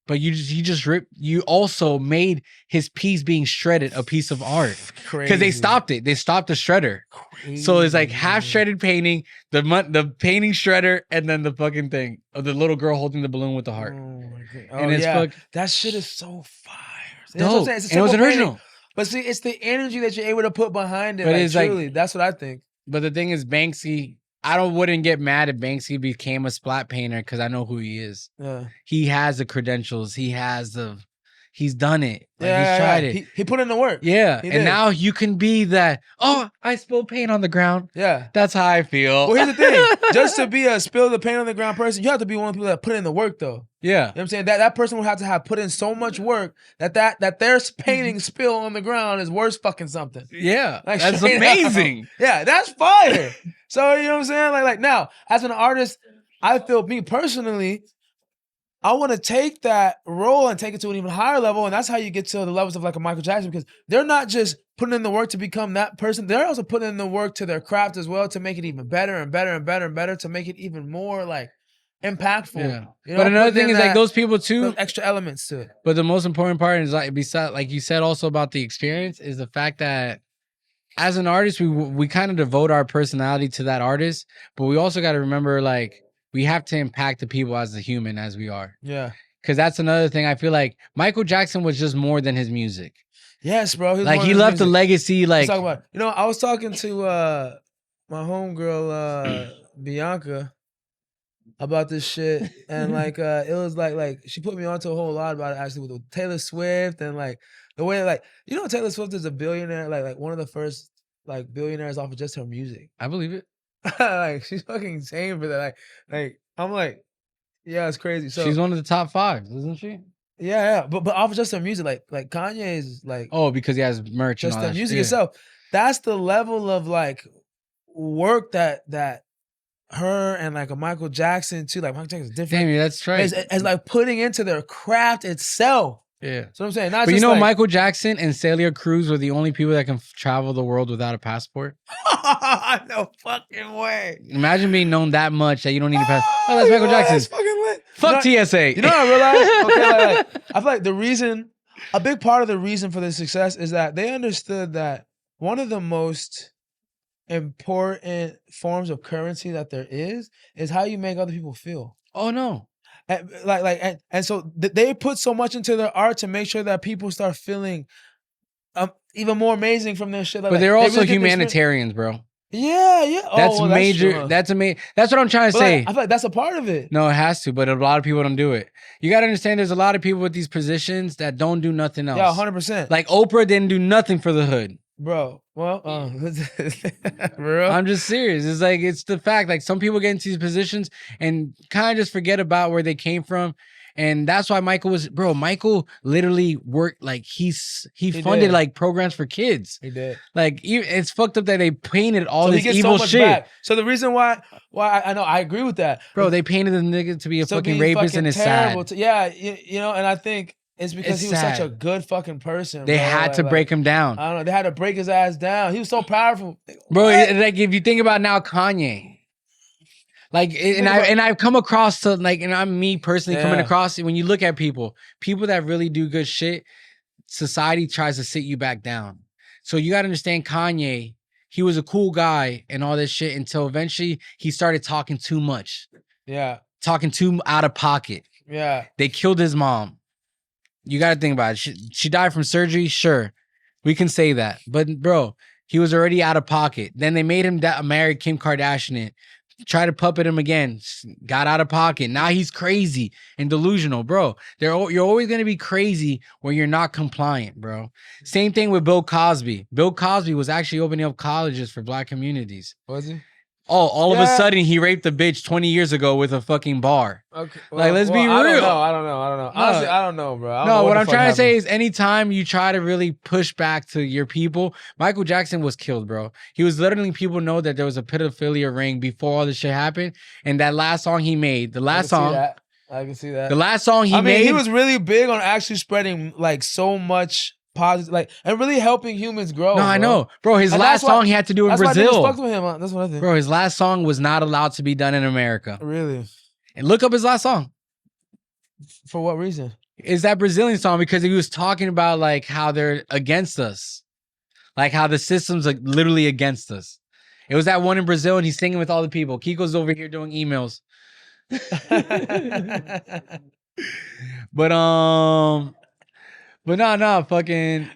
But you also made his piece being shredded a piece of art. Because they stopped it. They stopped the shredder. Crazy. So it's like half shredded painting, the painting shredder, and then the fucking thing of the little girl holding the balloon with the heart. Oh my God. And it's that shit is so fire. Dope. And it was original. Painting. But see, it's the energy that you're able to put behind it. But it's truly, that's what I think. But the thing is, Banksy, wouldn't get mad if Banksy became a splat painter because I know who he is. Yeah. He has the credentials. He's done it. Like, he's tried it. He put in the work. Yeah. And now you can be that, oh, I spilled paint on the ground. Yeah. That's how I feel. Well, here's the thing. Just to be a spill the paint on the ground person, you have to be one of the people that put in the work though. Yeah. You know what I'm saying? That person would have to put in so much work that their painting spill on the ground is worth fucking something. Yeah. Like, that's amazing. Yeah, that's fire. So, you know what I'm saying? Like now, as an artist, I feel me personally, I want to take that role and take it to an even higher level. And that's how you get to the levels of like a Michael Jackson, because they're not just putting in the work to become that person. They're also putting in the work to their craft as well to make it even better and better and better and better, to make it even more like impactful. Yeah. You know, but another thing is like those people too, extra elements to it. But the most important part is like, besides, like you said also about the experience, is the fact that as an artist, we kind of devote our personality to that artist, but we also got to remember like we have to impact the people as a human as we are. Yeah. Because that's another thing. I feel like Michael Jackson was just more than his music. Yes, bro. Like he left a legacy. Like, talk about, you know, I was talking to my homegirl Bianca, about this shit, and like it was like she put me onto a whole lot about it actually with Taylor Swift and like the way like Taylor Swift is a billionaire, like one of the first like billionaires off of just her music. I believe it. Like she's fucking insane for that. Like I'm like, yeah, it's crazy. So she's one of the top 5, isn't she? Yeah, but off of just her music, like Kanye is like because he has merch. Just and all the that music shit. itself. That's the level of like work that her and like a Michael Jackson too. Like Michael Jackson's different. Damn, that's right. As like putting into their craft itself. Yeah. So I'm saying, but Michael Jackson and Celia Cruz were the only people that can travel the world without a passport. No fucking way. Imagine being known that much that you don't need a passport. Oh, that's Michael Jackson. That's fucking lit. Fuck TSA. You know what I realized? Okay, like, I feel like the reason, a big part of the reason for the success is that they understood that one of the most important forms of currency that there is how you make other people feel. Oh no. And so they put so much into their art to make sure that people start feeling even more amazing from their shit. But they're also really humanitarians, bro. Yeah. That's major. That's amazing. That's what I'm trying to say. I feel like that's a part of it. No, it has to, but a lot of people don't do it. You got to understand there's a lot of people with these positions that don't do nothing else. Yeah, 100%. Like Oprah didn't do nothing for the hood. Bro, well, I'm just serious. It's like, it's the fact, like some people get into these positions and kind of just forget about where they came from. And that's why Michael literally worked, like he funded did. like programs for kids. He did. Like it's fucked up that they painted all this evil shit. Back. So the reason why I know, I agree with that. Bro, they painted the nigga to be a fucking rapist and it's sad. And I think it's because he was such a good fucking person. They had to break him down. I don't know. They had to break his ass down. He was so powerful. Bro, like if you think about now Kanye. Like, I've come across to like, and I'm me personally coming across it. When you look at people that really do good shit, society tries to sit you back down. So you got to understand Kanye, he was a cool guy and all this shit until eventually he started talking too much. Yeah. Talking too out of pocket. Yeah. They killed his mom. You got to think about it. She died from surgery. Sure. We can say that. But bro, he was already out of pocket. Then they made him marry Kim Kardashian. Try to puppet him again. Got out of pocket. Now he's crazy and delusional, bro. You're always going to be crazy when you're not compliant, bro. Same thing with Bill Cosby. Bill Cosby was actually opening up colleges for black communities. Was he? Oh, all of a sudden he raped a bitch 20 years ago with a fucking bar. Okay. Like, let's be real. I don't know. Honestly, I don't know, bro. What I'm trying to say is anytime you try to really push back to your people, Michael Jackson was killed, bro. He was literally, people know that there was a pedophilia ring before all this shit happened. And that last song he made, I can see that. The last song he made. He was really big on actually spreading like so much positive, like, and really helping humans grow. No, I know, bro. His last song he had to do in Brazil. That's why with him. That's what I think. Bro, his last song was not allowed to be done in America. Really? And look up his last song. For what reason? Is that Brazilian song because he was talking about like how they're against us, like how the system's like literally against us. It was that one in Brazil, and he's singing with all the people. Kiko's over here doing emails. But no, fucking,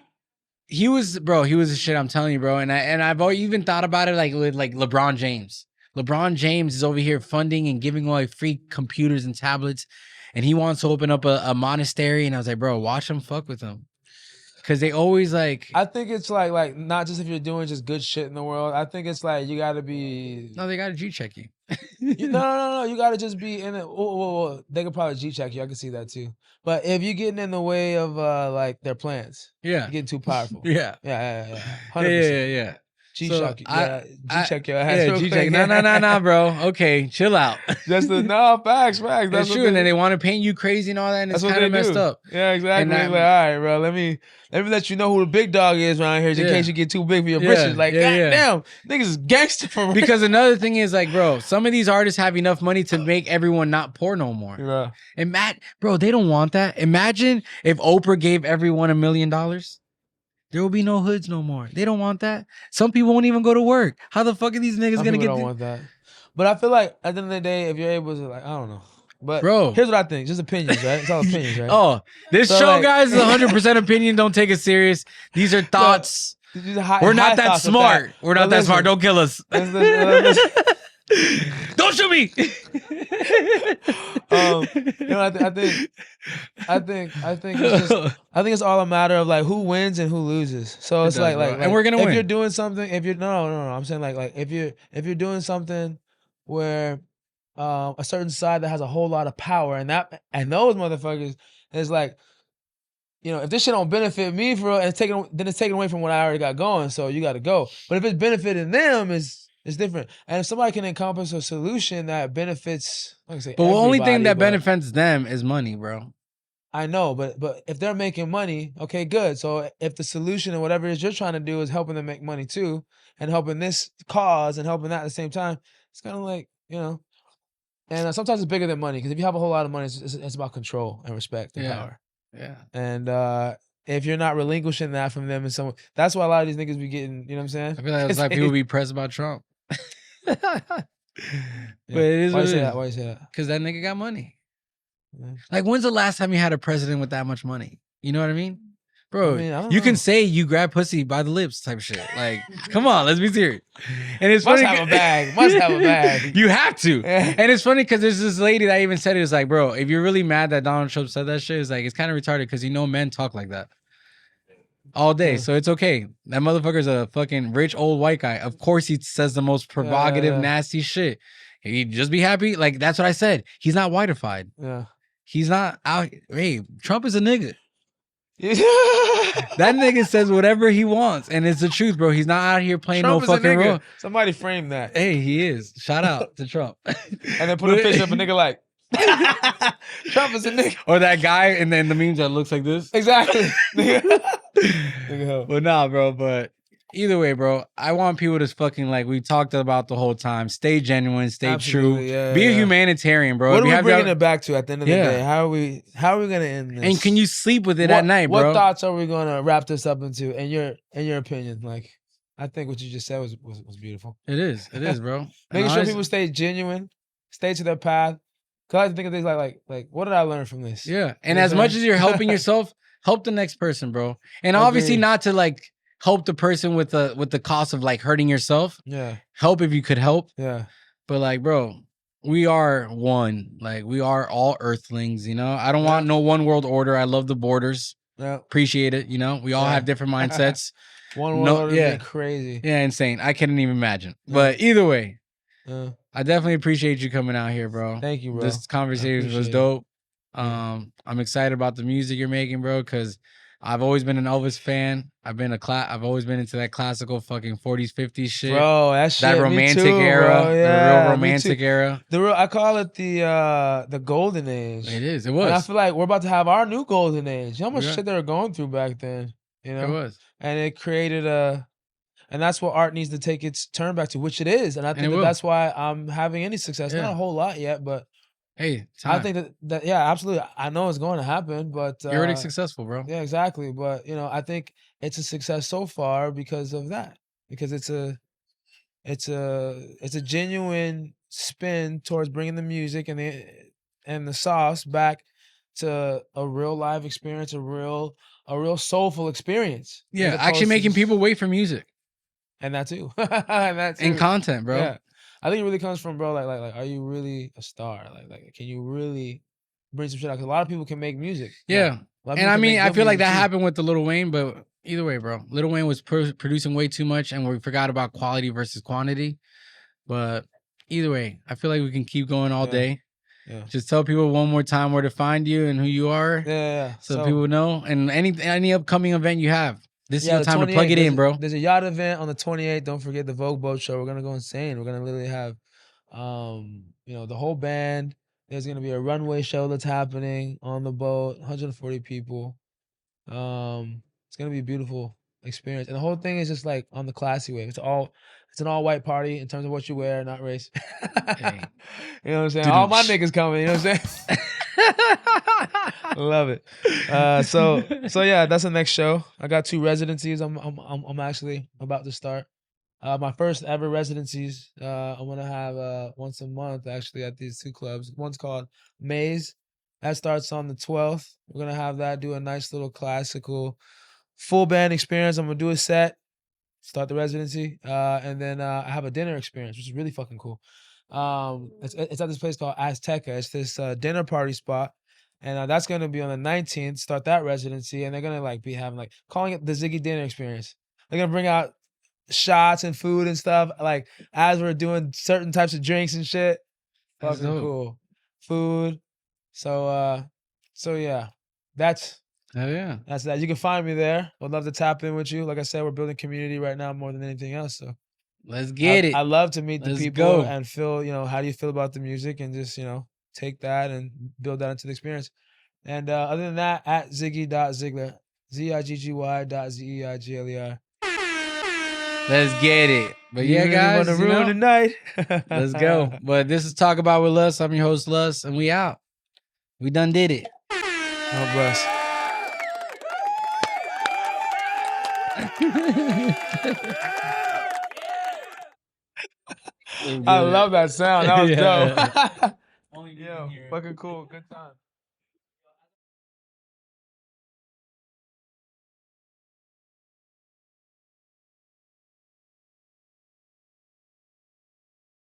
he was a shit, I'm telling you, bro. And I've even thought about it like with like LeBron James. LeBron James is over here funding and giving away free computers and tablets, and he wants to open up a monastery. And I was like, bro, watch him fuck with them. Cause they always like. I think it's like not just if you're doing just good shit in the world. I think it's like you gotta be. No, they gotta G-check you. No. You gotta just be in it. Well, they could probably G-check you. I can see that too. But if you're getting in the way of like their plans, you're getting too powerful. Yeah. 100%. Yeah. G-check you. G-check your ass. Yeah, G-check. No, bro. Okay, chill out. Facts. That's true. And then they want to paint you crazy and all that, and it's kind of messed up. Yeah, exactly. Like, all right, bro, let me let you know who the big dog is around here, in case you get too big for your britches. Like, goddamn, niggas is gangster for real. Because another thing is like, bro, some of these artists have enough money to make everyone not poor no more. Yeah. And bro, they don't want that. Imagine if Oprah gave everyone $1 million. There will be no hoods no more. They don't want that. Some people won't even go to work. How the fuck are these niggas gonna get? Don't want that. But I feel like at the end of the day, if you're able to, like, I don't know. But bro, here's what I think. Just opinions, right? It's all opinions, right? Oh, this show, guys, is 100% opinion. Don't take it serious. These are thoughts. We're not that smart. We're not that smart. Don't kill us. Don't shoot me. You know, I think it's all a matter of like who wins and who loses. So it's like and we're gonna win. If you're doing something, if you're no, I'm saying like if you're doing something where a certain side that has a whole lot of power and those motherfuckers is like, you know, if this shit don't benefit me for real, and then it's taken away from what I already got going, so you got to go. But if it's benefiting them, it's different. And if somebody can encompass a solution that benefits, like I say, but the only thing that benefits them is money, bro. I know, but if they're making money, okay, good. So if the solution and whatever it is you're trying to do is helping them make money too, and helping this cause and helping that at the same time, it's kind of like, you know. And sometimes it's bigger than money, because if you have a whole lot of money, it's about control and respect and power. Yeah. And if you're not relinquishing that from them and someone, that's why a lot of these niggas be getting, you know what I'm saying? I feel like it's like people be pressed about Trump. But it is Why you say that? Why you say that? Because that nigga got money. Yeah. Like, when's the last time you had a president with that much money? You know what I mean? Bro, you can say you grab pussy by the lips type shit. Like, come on, let's be serious. And it's funny. Must have a bag. You have to. And it's funny because there's this lady that even said it was like, bro, if you're really mad that Donald Trump said that shit, it's like, it's kind of retarded because men talk like that all day. So it's okay. That motherfucker's a fucking rich old white guy. Of course he says the most provocative, nasty shit. He'd just be happy. Like, that's what I said. He's not whiteified. Yeah. He's not out. Hey, Trump is a nigga. That nigga says whatever he wants, and it's the truth, bro. He's not out here playing Trump no fucking role. Somebody framed that. Hey, he is. Shout out to Trump. And then put a picture of a nigga like Trump is a nigga, or that guy, and then the memes that looks like this. Exactly. But nah, bro. But either way, bro, I want people to fucking, like we talked about the whole time, stay genuine, stay true, be a humanitarian, bro. What are we bringing it back to at the end of the day? How are we gonna end this? And can you sleep with it at night, bro? What thoughts are we gonna wrap this up into? In your opinion, like, I think what you just said was beautiful. It is, bro. Making sure people stay genuine, stay to their path. Cause I like to think of things like what did I learn from this? Yeah, and as much as you're helping yourself, help the next person, bro. And obviously not to like help the person with the cost of like hurting yourself. Yeah. Help if you could help. Yeah. But like, bro, we are one. Like, we are all earthlings, you know? I don't want no one world order. I love the borders. Yeah. Appreciate it, you know? We all have different mindsets. One world order would be crazy. Yeah, insane. I couldn't even imagine. But either way, I definitely appreciate you coming out here, bro. Thank you, bro. This conversation was dope. I'm excited about the music you're making, bro, because I've always been an Elvis fan. I've always been into that classical fucking 40s, 50s shit. Bro, that romantic era. Bro. Yeah, the real romantic era. I call it the golden age. It is. It was. And I feel like we're about to have our new golden age. You know how much shit they were going through back then? You know? It was. And it created and that's what art needs to take its turn back to, which it is. And I think that's why I'm having any success. Not a whole lot yet, but hey, I think that yeah, absolutely. I know it's going to happen, but you're already successful, bro. Yeah, exactly. But you know, I think it's a success so far because of that. Because it's a genuine spin towards bringing the music and the sauce back to a real live experience, a real soulful experience. Yeah, actually making people wait for music. And that too. And content, bro. Yeah. I think it really comes from, bro, like, are you really a star? Like, can you really bring some shit out? Because a lot of people can make music. Yeah. And I mean, I feel like that happened with the Lil Wayne, but either way, bro. Lil Wayne was producing way too much, and we forgot about quality versus quantity. But either way, I feel like we can keep going all day. Yeah. Just tell people one more time where to find you and who you are. Yeah. So people know. And any upcoming event you have. This is your time to plug it in, bro. There's a yacht event on the 28th. Don't forget the Vogue Boat Show. We're gonna go insane. We're gonna literally have, the whole band. There's gonna be a runway show that's happening on the boat. 140 people. It's gonna be a beautiful experience, and the whole thing is just like on the classy way. It's an all white party in terms of what you wear, not race. Hey. You know what I'm saying? All my niggas coming. You know what I'm saying? Love it. So yeah, that's the next show. I got 2 residencies. I'm actually about to start. My first ever residencies. I'm gonna have once a month actually at these 2 clubs. One's called Maze. That starts on the 12th. We're gonna have that. Do a nice little classical full band experience. I'm gonna do a set. Start the residency, and then I have a dinner experience, which is really fucking cool. It's at this place called Azteca. It's this dinner party spot. And that's gonna be on the 19th. Start that residency, and they're gonna like be having like calling it the Ziggy Dinner Experience. They're gonna bring out shots and food and stuff like as we're doing certain types of drinks and shit. That's Fucking dope. cool. Food. So yeah, that's Hell yeah. that's that. You can find me there. Would love to tap in with you. Like I said, we're building community right now more than anything else. So Let's get it. I love to meet the Let's people go. and feel, how do you feel about the music and just, take that and build that into the experience. And other than that, at Ziggy.Zigler, ZIGGY.ZEIGLER. Let's get it. But yeah, guys, want to ruin the night. Let's go. But this is Talk About with Lus. I'm your host, Lus, and we out. We done did it. God bless. I love that sound. That was dope. Yo, fucking cool. Good time.